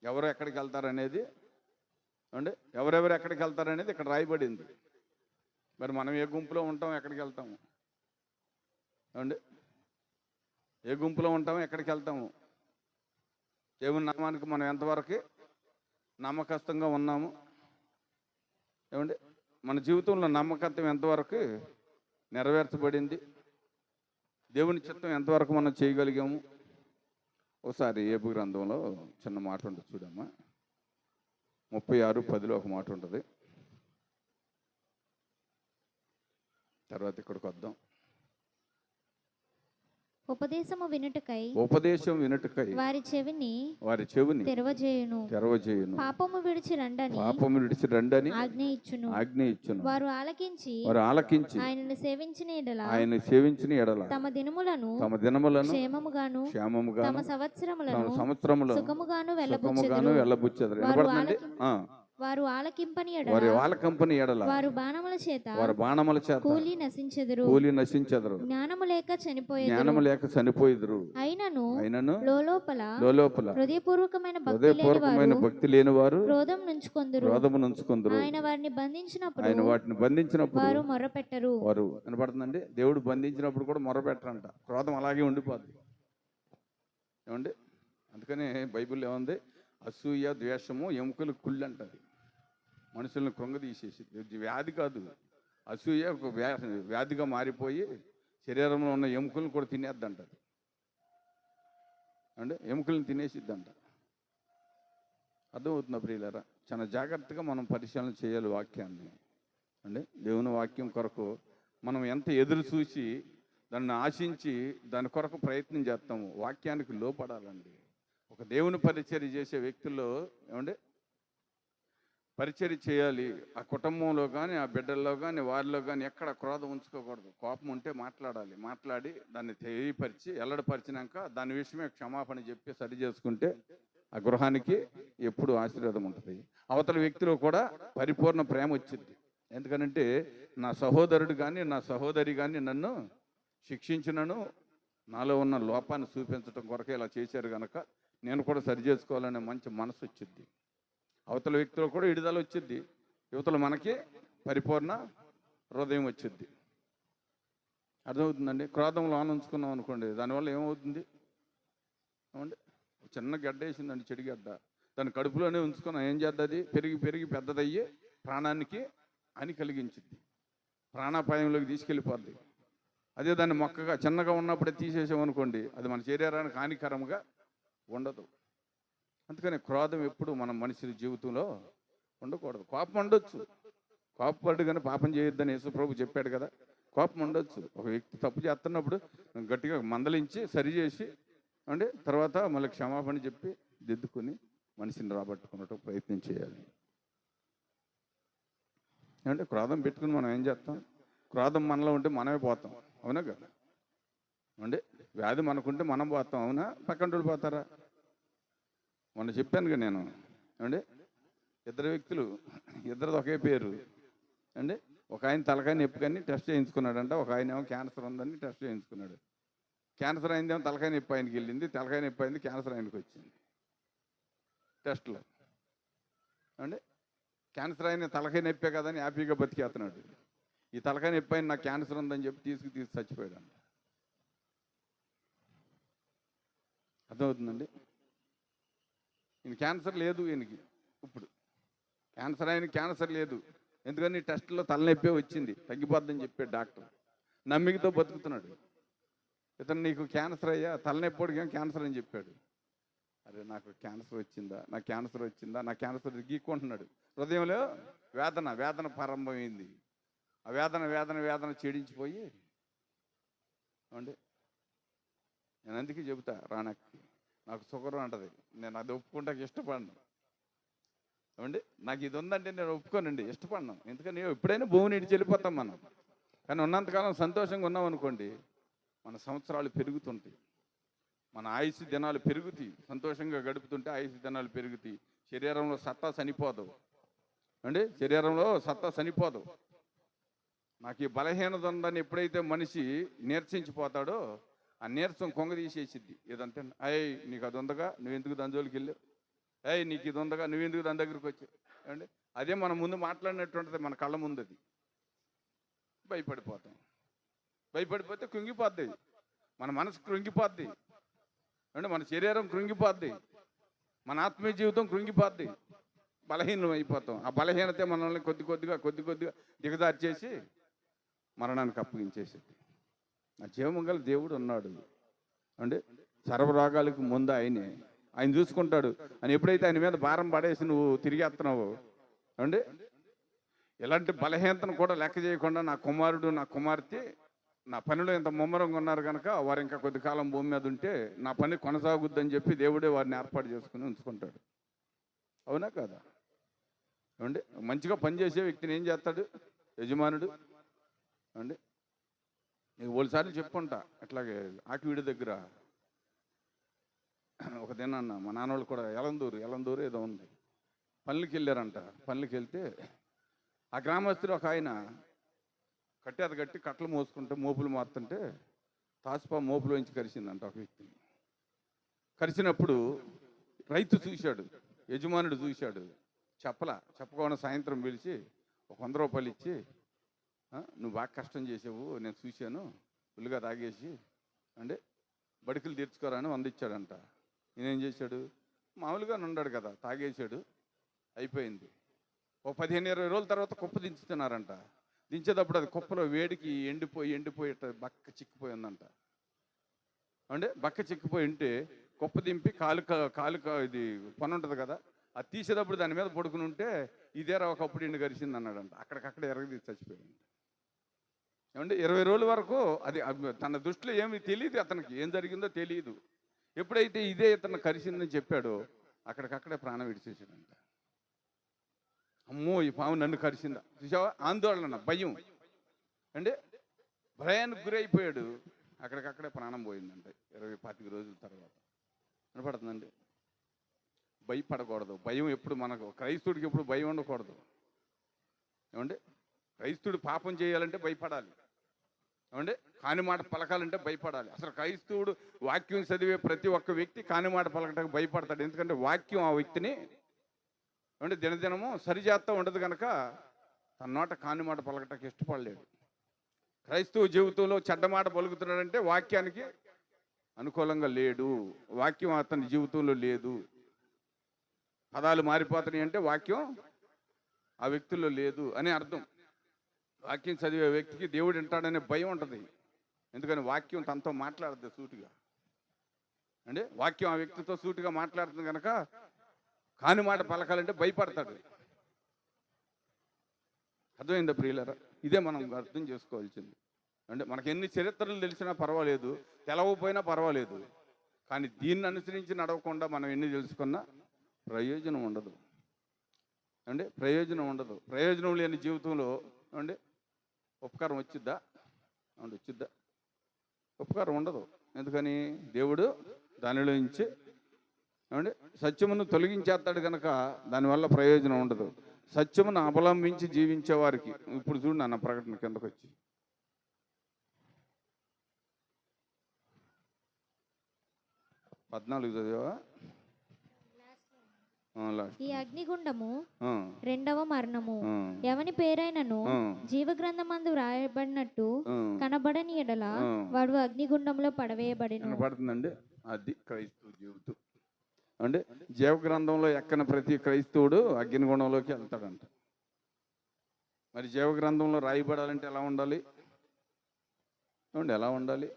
ఎవరు ఎక్కడికి వెళ్తారనేది, అంటే ఎవరెవరు ఎక్కడికి వెళ్తారనేది ఇక్కడ రాయబడింది. మరి మనం ఏ గుంపులో ఉంటాం, ఎక్కడికి వెళ్తాము? ఏమండి, ఏ గుంపులో ఉంటాము, ఎక్కడికి వెళ్తాము? దేవుని నామానికి మనం ఎంతవరకు నమ్మకస్తుగా ఉన్నాము? ఏమండి, మన జీవితంలో నమ్మకత్వం ఎంతవరకు నెరవేర్చబడింది? దేవుని చిత్తం ఎంతవరకు మనం చేయగలిగాము? ఒకసారి ఏబు గ్రంథంలో చిన్న మాట ఉంటుంది చూడమ్మా. 36:10 ఒక మాట ఉంటుంది. తర్వాత ఇక్కడికి వద్దాం. ఉపదేశము వినుటకై వారి చెవిని తెరవజేయును. పాపము విడిచి రండని ఆజ్ఞ వారు ఆలకించి ఆయనను సేవించిన ఎడల తమ దినములను క్షేమముగాను తమ సంవత్సరములను సుఖముగాను వెళ్ళబుచ్చెదరు. సంవత్సరములను వారు ఆలకింపని వారి ఎడల వాళ్ళ కంపెనీ ఎడల వారు బాణముల చేత వారి బాణముల చేత కూలి నశించెదరు. కూలి నశించెదరు, జ్ఞానము లేక చనిపోయేదరు. జ్ఞానము లేక చనిపోయిదురు. అయినను అయినను లోపల లోపల హృదయపూర్వకమైన భక్తి లేని హృదయపూర్వకమైన వారు భక్తి లేని వారు క్రోధం నుంచుకొందురు. క్రోధము నుంచుకుందరు. ఆయన వారిని బంధించినప్పుడు ఆయన వాటిని బంధించినప్పుడు వారు మొర్రపెట్టరు. వారు వినపడుతుందండి, దేవుడు బంధించినప్పుడు కూడా మొరపెట్టరంట. క్రోధం అలాగే ఉండిపోద్ది. ఏమండి, అందుకనే బైబిల్ ఏముంది, అసూయ ద్వేషము ఎముకలు కుళ్ళు అంటది, మనుషులను కృంగదీసేసి. ఇది వ్యాధి కాదు, అసూయ ఒక వ్యాధిగా మారిపోయి శరీరంలో ఉన్న ఎముకలను కూడా తినేద్దంటది అంటే ఎముకలను తినేసిద్దంట. అర్థమవుతుందా ప్రియులారా? చాలా జాగ్రత్తగా మనం పరిశీలన చేయాలి వాక్యాన్ని. అంటే దేవుని వాక్యం కొరకు మనం ఎంత ఎదురు చూసి దాన్ని ఆశించి దాని కొరకు ప్రయత్నం చేస్తాము. వాక్యానికి లోపడాలండి. ఒక దేవుని పరిచర్య చేసే వ్యక్తుల్లో ఏమంటే పరిచర్య చేయాలి. ఆ కుటుంబంలో కానీ ఆ బిడ్డల్లో కానీ వారిలో కానీ ఎక్కడ క్రోధం ఉంచుకోకూడదు. కోపం ఉంటే మాట్లాడాలి, మాట్లాడి దాన్ని తెలియపరిచి ఎల్లడిపరిచినాక దాని విషయమే క్షమాపణ చెప్పి సరి చేసుకుంటే ఆ గృహానికి ఎప్పుడు ఆశీర్వాదం ఉంటుంది. అవతల వ్యక్తిలో కూడా పరిపూర్ణ ప్రేమ వచ్చింది. ఎందుకనంటే నా సహోదరుడు కానీ నా సహోదరి కానీ నన్ను శిక్షించినను నాలో ఉన్న లోపాన్ని చూపించడం కొరకే ఇలా చేశారు కనుక నేను కూడా సరి చేసుకోవాలనే మంచి మనసు వచ్చింది. అవతల వ్యక్తిలో కూడా విడుదల వచ్చింది, యువతలు మనకి పరిపూర్ణ హృదయం వచ్చింది. అర్థమవుతుందండి? క్రోధంలో ఆనందించుకున్నాం అనుకోండి, దానివల్ల ఏమవుతుంది? ఏమండి, చిన్న గడ్డ వేసిందండి, చెడు గడ్డ, దాని కడుపులోనే ఉంచుకున్నాం. ఏం చేద్ది? పెరిగి పెరిగి పెద్దదయ్యి ప్రాణానికి హాని కలిగించింది, ప్రాణాపాయంలోకి తీసుకెళ్ళిపోద్ది. అదే దాన్ని మొక్కగా చిన్నగా ఉన్నప్పుడే తీసేసామనుకోండి, అది మన శరీరానికి హానికరంగా ఉండదు. అందుకని క్రోధం ఎప్పుడు మన మనిషి జీవితంలో ఉండకూడదు. కోపం ఉండొచ్చు, కోపపడు కానీ పాపం చేయొద్దని యేసుప్రభు చెప్పాడు కదా. కోపం ఉండొచ్చు. ఒక వ్యక్తి తప్పు చేస్తున్నప్పుడు గట్టిగా మందలించి సరిచేసి అంటే తర్వాత మళ్ళీ క్షమాపణ చెప్పి దిద్దుకొని మనిషిని రాబట్టుకున్నట్టు ప్రయత్నం చేయాలి. అంటే క్రోధం పెట్టుకుని మనం ఏం చేస్తాం? క్రోధం మనలో ఉంటే మనమే పోతాం, అవునా కదా? అంటే వ్యాధి మనకుంటే మనం పోతాం, అవునా? పక్కన పోతారా? మొన్న చెప్పాను కదా నేను. అంటే ఇద్దరు వ్యక్తులు, ఇద్దరిది ఒకే పేరు అంటే ఒక ఆయన తలకాయ నొప్పి కానీ టెస్ట్ చేయించుకున్నాడంట, ఒక ఆయన ఏమో క్యాన్సర్ ఉందని టెస్ట్ చేయించుకున్నాడు. క్యాన్సర్ అయిందేమో తలకాయ నొప్పి ఆయనకి వెళ్ళింది, తలకాయ నొప్పి అయింది క్యాన్సర్ ఆయనకి వచ్చింది టెస్ట్లో. అంటే క్యాన్సర్ అయిన తలకాయ నొప్పే కదని హ్యాపీగా బతికేస్తున్నాడు. ఈ తలకాయ నొప్పి అయిన నాకు క్యాన్సర్ ఉందని చెప్పి తీసి చచ్చిపోయాడు అంట. అర్థమవుతుందండి? ఈయన క్యాన్సర్ లేదు, ఈయనకి ఇప్పుడు క్యాన్సర్ అయిన క్యాన్సర్ లేదు. ఎందుకని టెస్ట్లో తలనొప్పే వచ్చింది, తగ్గిపోద్దని చెప్పాడు డాక్టర్. నమ్మికతో బతుకుతున్నాడు. ఇతను నీకు క్యాన్సర్ అయ్యా, తలనొప్పికి ఏం క్యాన్సర్ అని చెప్పాడు. అరే నాకు క్యాన్సర్ వచ్చిందా, నాకు క్యాన్సర్ వచ్చిందా, నా క్యాన్సర్ గీక్కుంటున్నాడు. హృదయంలో వేదన ప్రారంభమైంది. ఆ వేదన చెడించిపోయి అండి. నేను అందుకే చెబుతా, రానక్కి నాకు షుగర్ అంటది, నేను అది ఒప్పుకుంటాకి ఇష్టపడను. ఏమండి, నాకు ఇది ఉందంటే నేను ఒప్పుకోనండి, ఇష్టపడినాం. ఎందుకని ఎప్పుడైనా భూమిని ఇడిచి వెళ్ళిపోతాం మనం. కానీ ఉన్నంతకాలం సంతోషంగా ఉన్నాం అనుకోండి, మన సంవత్సరాలు పెరుగుతుంటాయి, మన ఆయుష్ దినాలు పెరుగుతాయి. సంతోషంగా గడుపుతుంటే ఆయుష్ దినాలు పెరుగుతాయి. శరీరంలో సత్తా చనిపోదు అండి, శరీరంలో సత్తా చనిపోదు. నాకు ఈ బలహీనత ఉందని ఎప్పుడైతే మనిషి నీరసించిపోతాడో ఆ నీరసం కొంగ తీసేసిద్ది. ఏదంటే అయ్యి నీకు అది ఉందగా నువ్వెందుకు దాని జోలికి వెళ్ళావు, అయ్యి నీకు ఇది ఉందగా నువ్వెందుకు దాని దగ్గరికి వచ్చావు అండి. అదే మన ముందు మాట్లాడినటువంటిది మన కళ్ళ ముందు, అది భయపడిపోతాం. భయపడిపోతే కృంగిపోద్ది, మన మనసు కృంగిపోద్ది అంటే, మన శరీరం కృంగిపోద్ది, మన ఆత్మీయ జీవితం కృంగిపోద్ది, బలహీనం అయిపోతాం. ఆ బలహీనతే మనల్ని కొద్ది కొద్దిగా దిగజారి చేసి మరణానికి అప్పగించేసింది. ఆ జీవము గల దేవుడు ఉన్నాడు అంటే సర్వరోగాలకు ముందు ఆయన చూసుకుంటాడు అని ఎప్పుడైతే ఆయన మీద భారం పడేసి నువ్వు తిరిగేస్తున్నావో అంటే, ఎలాంటి బలహీనతను కూడా లెక్క చేయకుండా నా కుమారుడు నా కుమార్తె నా పనిలో ఇంత ముమ్మరంగా ఉన్నారు కనుక వారు ఇంకా కొద్ది కాలం భూమి మీద ఉంటే నా పని కొనసాగుద్దని చెప్పి దేవుడే వారిని ఏర్పాటు చేసుకుని ఉంచుకుంటాడు, అవునా కదా? ఏమండి, మంచిగా పనిచేసే వ్యక్తిని ఏం చేస్తాడు యజమానుడు అండి? నీకు ఓసార్లు చెప్పుకుంటా, అట్లాగే ఆకివీడి దగ్గర ఒక దినాన్న మా నాన్నోళ్ళు కూడా ఎలందూరు ఏదో ఉంది, పనులకి వెళ్ళారంట. పనులకి వెళ్తే ఆ గ్రామస్తుడు ఒక ఆయన కట్టేది కట్టి కట్టలు మోసుకుంటే మోపులు మారుతుంటే తాసుపా మోపులోంచి కరిచిందంట ఒక వ్యక్తిని. కరిచినప్పుడు రైతు చూశాడు, యజమానుడు చూశాడు, చెప్పకుండా సాయంత్రం పిలిచి ఒక 100 రూపాయలు ఇచ్చి, నువ్వు బాగా కష్టం చేసావు, నేను చూశాను, ఫుల్గా తాగేసి అంటే బడికలు తీర్చుకోరా అని 100 ఇచ్చాడంట. నేనేం చేశాడు, మామూలుగా ఉన్నాడు కదా, తాగేశాడు, అయిపోయింది. ఓ 15-20 రోజుల తర్వాత కుప్ప దించుతున్నారంట. దించేటప్పుడు అది కుప్పలో వేడికి ఎండిపోయి బక్క చిక్కిపోయి ఉందంట. అంటే బక్క చిక్కిపోయి ఉంటే కుప్ప దింపి కాలు ఇది పని ఉంటుంది కదా, అది తీసేటప్పుడు దాని మీద పడుకుని ఉంటే ఇదేరా ఒకప్పుడు ఎండు గరిచింది అన్నాడంట. అక్కడికక్కడ ఎరగదీసి చచ్చిపోయాడు. ఏమంటే 20 రోజుల వరకు అది తన దృష్టిలో ఏమీ తెలియదు, అతనికి ఏం జరిగిందో తెలియదు. ఎప్పుడైతే ఇదే ఇతను కరిచిందని చెప్పాడో అక్కడికక్కడే ప్రాణం విడిచేసాడంట. అమ్మో, ఈ పాము నన్ను కరిచిందా, చూసావా, ఆందోళన, భయం, అంటే భయానికి గురైపోయాడు. అక్కడికక్కడే ప్రాణం పోయిందంట 20-25 రోజుల తర్వాత. వినపడుతుందండి? భయపడకూడదు. భయం ఎప్పుడు మనకు, క్రైస్తవుడికి ఎప్పుడు భయం ఉండకూడదు. ఏమంటే క్రైస్తవుడు పాపం చేయాలంటే భయపడాలి. ఏమంటే కాని మాట పలకాలంటే భయపడాలి. అసలు క్రైస్తవుడు వాక్యం చదివే ప్రతి ఒక్క వ్యక్తి కాని మాట పలకటానికి భయపడతాడు. ఎందుకంటే వాక్యం ఆ వ్యక్తిని అంటే దినదినము సరిచేస్తూ ఉండదు కనుక తన నోట కాని మాట పలకటానికి ఇష్టపడలేడు. క్రైస్తవ జీవితంలో చెడ్డ మాట పలుకుతున్నాడంటే వాక్యానికి అనుకూలంగా లేడు, వాక్యం అతని జీవితంలో లేదు. పదాలు మారిపోతున్నాయి అంటే వాక్యం ఆ వ్యక్తుల్లో లేదు అని అర్థం. వాక్యం చదివే వ్యక్తికి దేవుడు వింటాడనే భయం ఉంటుంది. ఎందుకని వాక్యం తనతో మాట్లాడుతుంది సూటిగా. అంటే వాక్యం ఆ వ్యక్తితో సూటిగా మాట్లాడుతుంది కనుక కాని మాట పలకాలంటే భయపడతాడు. అర్థమైందా ప్రియులారా? ఇదే మనం అర్థం చేసుకోవాల్సింది. అంటే మనకు ఎన్ని చరిత్రలు తెలిసినా పర్వాలేదు, తెలవకపోయినా పర్వాలేదు, కానీ దీన్ని అనుసరించి నడవకుండా మనం ఎన్ని తెలుసుకున్నా ప్రయోజనం ఉండదు. అంటే ప్రయోజనం ఉండదు. ప్రయోజనం లేని జీవితంలో అంటే ఉపకారం వచ్చిద్దా? అంటే వచ్చిద్దా? ఉపకారం ఉండదు. ఎందుకని దేవుడు దానిలో నుంచి అంటే సత్యమును తొలగించేస్తాడు కనుక దానివల్ల ప్రయోజనం ఉండదు. సత్యమును అవలంబించి జీవించే వారికి, ఇప్పుడు చూడండి అన్న ప్రకటన కిందకు వచ్చి 14 చదివా? ఈ అగ్నిగుండము రెండవ మరణము. ఎవని పేరైనను జీవగ్రంథమందు వ్రాయబడినట్టు కనబడని ఎడల వాడు అగ్నిగుండంలో పడవేయబడిను. పడుతుందండి. అది క్రైస్తవ జీవితం. అంటే జీవగ్రంథంలో ఎక్కని ప్రతి క్రైస్తవుడు అగ్నిగుండంలోకి వెళ్తాడంట. మరి జీవగ్రంథంలో రాయబడాలంటే ఎలా ఉండాలి? ఎలా ఉండాలి?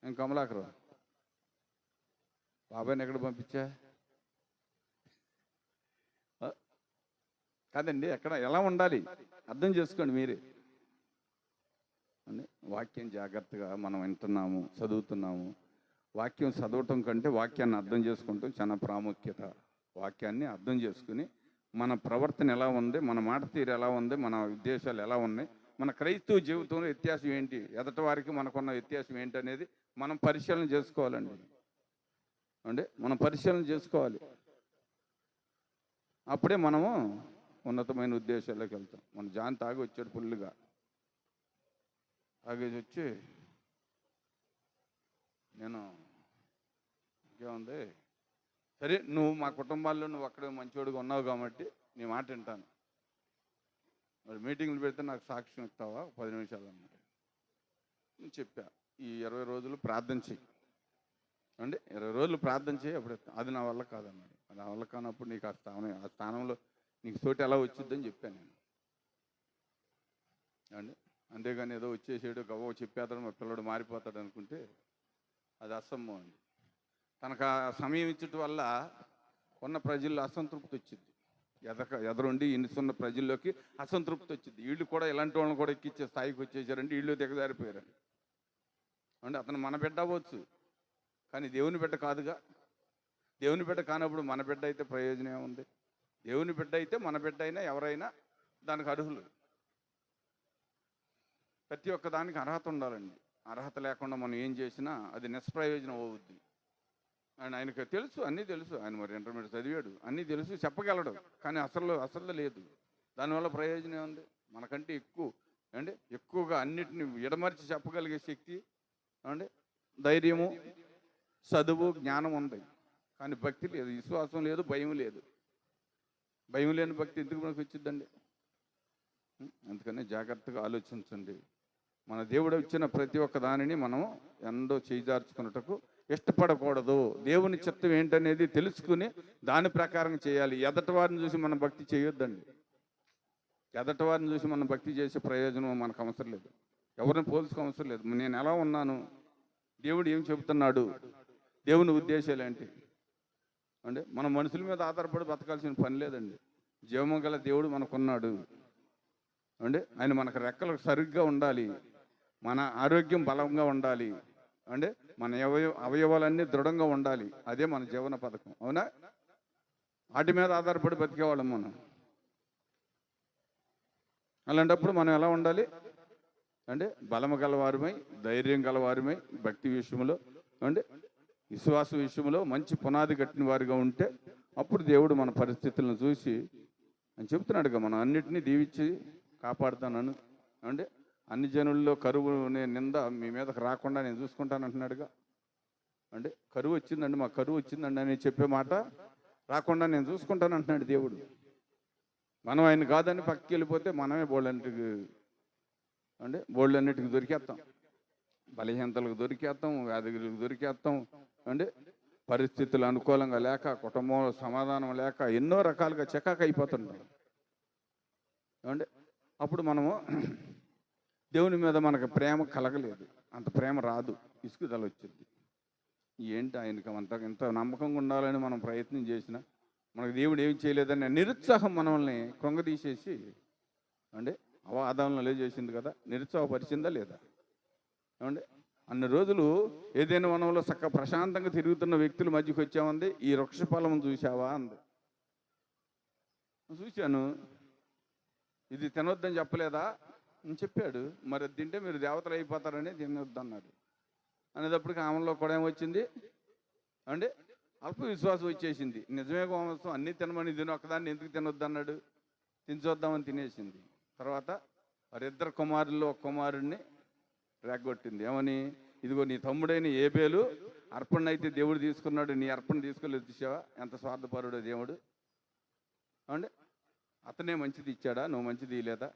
నేను కమలాకరు బాబాయ్ని ఎక్కడ పంపించా కాదండి, ఎక్కడ ఎలా ఉండాలి అర్థం చేసుకోండి మీరే. అంటే వాక్యం జాగ్రత్తగా మనం వింటున్నాము, చదువుతున్నాము. వాక్యం చదవటం కంటే వాక్యాన్ని అర్థం చేసుకుంటాం చాలా ప్రాముఖ్యత. వాక్యాన్ని అర్థం చేసుకుని మన ప్రవర్తన ఎలా ఉంది, మన మాట తీరు ఎలా ఉంది, మన ఉద్దేశాలు ఎలా ఉన్నాయి, మన క్రైస్తవ జీవితంలో వ్యత్యాసం ఏంటి, ఎదటి వారికి మనకున్న వ్యత్యాసం ఏంటి అనేది మనం పరిశీలన చేసుకోవాలండి. అంటే మనం పరిశీలన చేసుకోవాలి. అప్పుడే మనము ఉన్నతమైన ఉద్దేశాల్లోకి వెళ్తాం. మన జాన్ తాగి వచ్చాడు, ఫుల్గా తాగేసి వచ్చి, నేను ఇంకేముంది, సరే నువ్వు మా కుటుంబాల్లో నువ్వు అక్కడే మంచివాడిగా ఉన్నావు కాబట్టి నీ మాట వింటాను, మరి మీటింగ్లు పెడితే నాకు సాక్ష్యం ఇస్తావా 10 నిమిషాలు అన్నమాట. నేను చెప్పా, ఈ 20 రోజులు ప్రార్థన చెయ్యి అంటే 20 రోజులు ప్రార్థన చేయి, అప్పుడు అది నా వల్ల కాదన్నాడు. నా వల్ల కానప్పుడు నీకు ఆ స్థానంలో నీకు చోటు ఎలా వచ్చిద్దని చెప్పాను నేను. అండి అంతేగాని ఏదో వచ్చేసాడు గవ్వ చెప్పేస్తాడు మా పిల్లడు మారిపోతాడు అనుకుంటే అది అసంభవం అండి. తనకు ఆ సమయం ఇచ్చట వల్ల ఉన్న ప్రజల్లో అసంతృప్తి వచ్చింది. ఎదరుండి ఇన్నిస్తున్న ప్రజల్లోకి అసంతృప్తి వచ్చింది. వీళ్ళు కూడా ఇలాంటి వాళ్ళని కూడా ఎక్కిచ్చే స్థాయికి వచ్చేసారంటే వీళ్ళు దిగజారిపోయారండి. అంటే అతను మన బిడ్డ అవ్వచ్చు, కానీ దేవుని బిడ్డ కాదుగా. దేవుని బిడ్డ కానప్పుడు మన బిడ్డ అయితే ప్రయోజనం ఏముంది? దేవుని బిడ్డ అయితే మన బిడ్డ అయినా ఎవరైనా దానికి అర్హులు. ప్రతి ఒక్క దానికి అర్హత ఉండాలండి. అర్హత లేకుండా మనం ఏం చేసినా అది నిష్ప్రయోజనం అవుద్ది. ఆయనకు తెలుసు, అన్నీ తెలుసు. ఆయన మరి ఇంటర్మీడియట్ చదివాడు, అన్నీ తెలుసు, చెప్పగలడు. కానీ అసలు లేదు. దానివల్ల ప్రయోజనం ఉంది? మనకంటే ఎక్కువగా అన్నిటిని విడమర్చి చెప్పగలిగే శక్తి ఏమండి, ధైర్యము, చదువు, జ్ఞానం ఉంది. కానీ భక్తి లేదు, విశ్వాసం లేదు, భయం లేదు. భయం లేని భక్తి ఎందుకు మనకు వచ్చిందండి? అందుకని జాగ్రత్తగా ఆలోచించండి. మన దేవుడు ఇచ్చిన ప్రతి ఒక్క దానిని మనం ఎంతో చేజార్చుకున్నటకు ఇష్టపడకూడదు. దేవుని చిత్తం ఏంటనేది తెలుసుకుని దాని ప్రకారం చేయాలి. ఎదటి వారిని చూసి మనం భక్తి చేయొద్దండి. ఎదటి వారిని చూసి మనం భక్తి చేసే ప్రయోజనం మనకు అవసరం లేదు. ఎవరిని పోల్చుకో అవసరం లేదు. నేను ఎలా ఉన్నాను, దేవుడు ఏం చెబుతున్నాడు, దేవుని ఉద్దేశాలు ఏంటి అంటే మన మనుషుల మీద ఆధారపడి బతకాల్సిన పని లేదండి. జీవము గల దేవుడు మనకున్నాడు అంటే ఆయన మనకు రెక్కలు సరిగ్గా ఉండాలి, మన ఆరోగ్యం బలంగా ఉండాలి అంటే మన అవయవాలన్నీ దృఢంగా ఉండాలి. అదే మన జీవన పథకం. అవునా? వాటి మీద ఆధారపడి బతికేవాళ్ళం మనం. అలాంటప్పుడు మనం ఎలా ఉండాలి అంటే బలము గలవారమై, ధైర్యం గలవారమై, భక్తి విషయంలో అంటే విశ్వాస విషయంలో మంచి పునాది కట్టిన వారిగా ఉంటే అప్పుడు దేవుడు మన పరిస్థితులను చూసి అని చెప్తున్నాడుగా, మనం అన్నిటినీ దీవించి కాపాడుతానను అంటే అన్ని జనుల్లో కరువు నింద మీ మీదకి రాకుండా నేను చూసుకుంటాను అంటున్నాడుగా. అంటే కరువు వచ్చిందండి, మా కరువు వచ్చిందండి అని చెప్పే మాట రాకుండా నేను చూసుకుంటాను అంటున్నాడు దేవుడు. మనం ఆయన కాదని పక్కకి వెళ్ళిపోతే మనమే బోళ్ళన్నిటికి దొరికేస్తాం, బలహీనతలకు దొరికేస్తాం, వ్యాధిగులకు దొరికేస్తాం. అంటే పరిస్థితులు అనుకూలంగా లేక, కుటుంబంలో సమాధానం లేక ఎన్నో రకాలుగా చెకాక అయిపోతుంటాం. అంటే అప్పుడు మనము దేవుని మీద మనకు ప్రేమ కలగలేదు, అంత ప్రేమ రాదు, ఇసుకుదల వచ్చింది. ఏంటి ఆయనకి ఇంత నమ్మకంగా ఉండాలని మనం ప్రయత్నం చేసినా మనకు దేవుడు ఏం చేయలేదని నిరుత్సాహం మనల్ని కృంగదీసేసి అంటే ఆదాంలో చేసింది కదా, నిరుత్సాహపరిచిందా లేదా? ఏమండి, అన్ని రోజులు ఏదైనా వనంలో చక్క ప్రశాంతంగా తిరుగుతున్న వ్యక్తుల మధ్యకి వచ్చామంది, ఈ వృక్షఫలం చూసావా అంది. చూశాను, ఇది తినొద్దని చెప్పలేదా అని చెప్పాడు. మరి అది తింటే మీరు దేవతలు అయిపోతారని తినొద్దన్నాడు. అనేటప్పటికి ఆమెలో కూడా ఏమొచ్చింది అంటే అల్ప విశ్వాసం వచ్చేసింది. నిజమే గోమస్తం, అన్నీ తినమని తిని ఒక్కదాన్ని ఎందుకు తినొద్దన్నాడు, తినచొద్దామని తినేసింది. తర్వాత వారిద్దరు కుమారుల్లో ఒక కుమారుడిని రేగొట్టింది. ఏమని, ఇదిగో నీ తమ్ముడైన ఏబేలు అర్పణ అయితే దేవుడు తీసుకున్నాడు, నీ అర్పణ తీసుకోలేదు. చూసావా ఎంత స్వార్థపరుడో దేవుడు అంటే, అతనే మంచిది ఇచ్చాడా, నువ్వు మంచిది ఇలేదా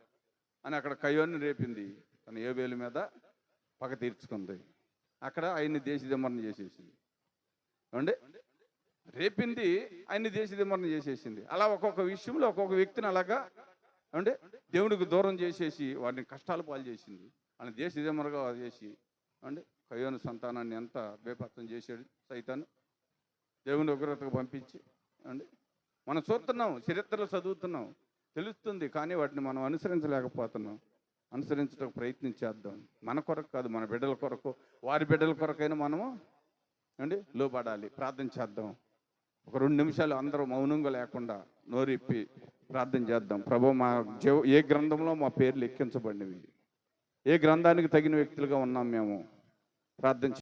అని అక్కడ కయ్యోన్ని రేపింది. తన ఏబేలు మీద పగ తీర్చుకుంది. అక్కడ ఆయన్ని దేశదిమ్మరణ చేసేసింది. అంటే రేపింది ఆయన్ని దేశదిమ్మరణ చేసేసింది. అలా ఒక్కొక్క విషయంలో ఒక్కొక్క వ్యక్తిని అలాగా అంటే దేవుడికి దూరం చేసేసి వారిని కష్టాలు పాలు చేసింది. ఆయన దేశదిమ్మరగా చేసి అంటే కయ్యోను సంతానాన్ని ఎంత బేపత్తం చేశాడు సైతాను, దేవుని ఉగ్రతకు పంపించి. అంటే మనం చూస్తున్నాం, చరిత్రలో చదువుతున్నాం, తెలుస్తుంది. కానీ వాటిని మనం అనుసరించలేకపోతున్నాం. అనుసరించడానికి ప్రయత్నం చేద్దాం. మన కొరకు కాదు, మన బిడ్డల కొరకు, వారి బిడ్డల కొరకైనా మనము లోబడాలి. ప్రార్థన చేద్దాం. ఒక 2 నిమిషాలు అందరూ మౌనంగా లేకుండా నోరిప్పి ప్రార్థన చేద్దాం. ప్రభు, మా ఏ గ్రంథంలో మా పేర్లు ఎక్కించబడినవి, ఏ గ్రంథానికి తగిన వ్యక్తులుగా ఉన్నాం మేము, ప్రార్థన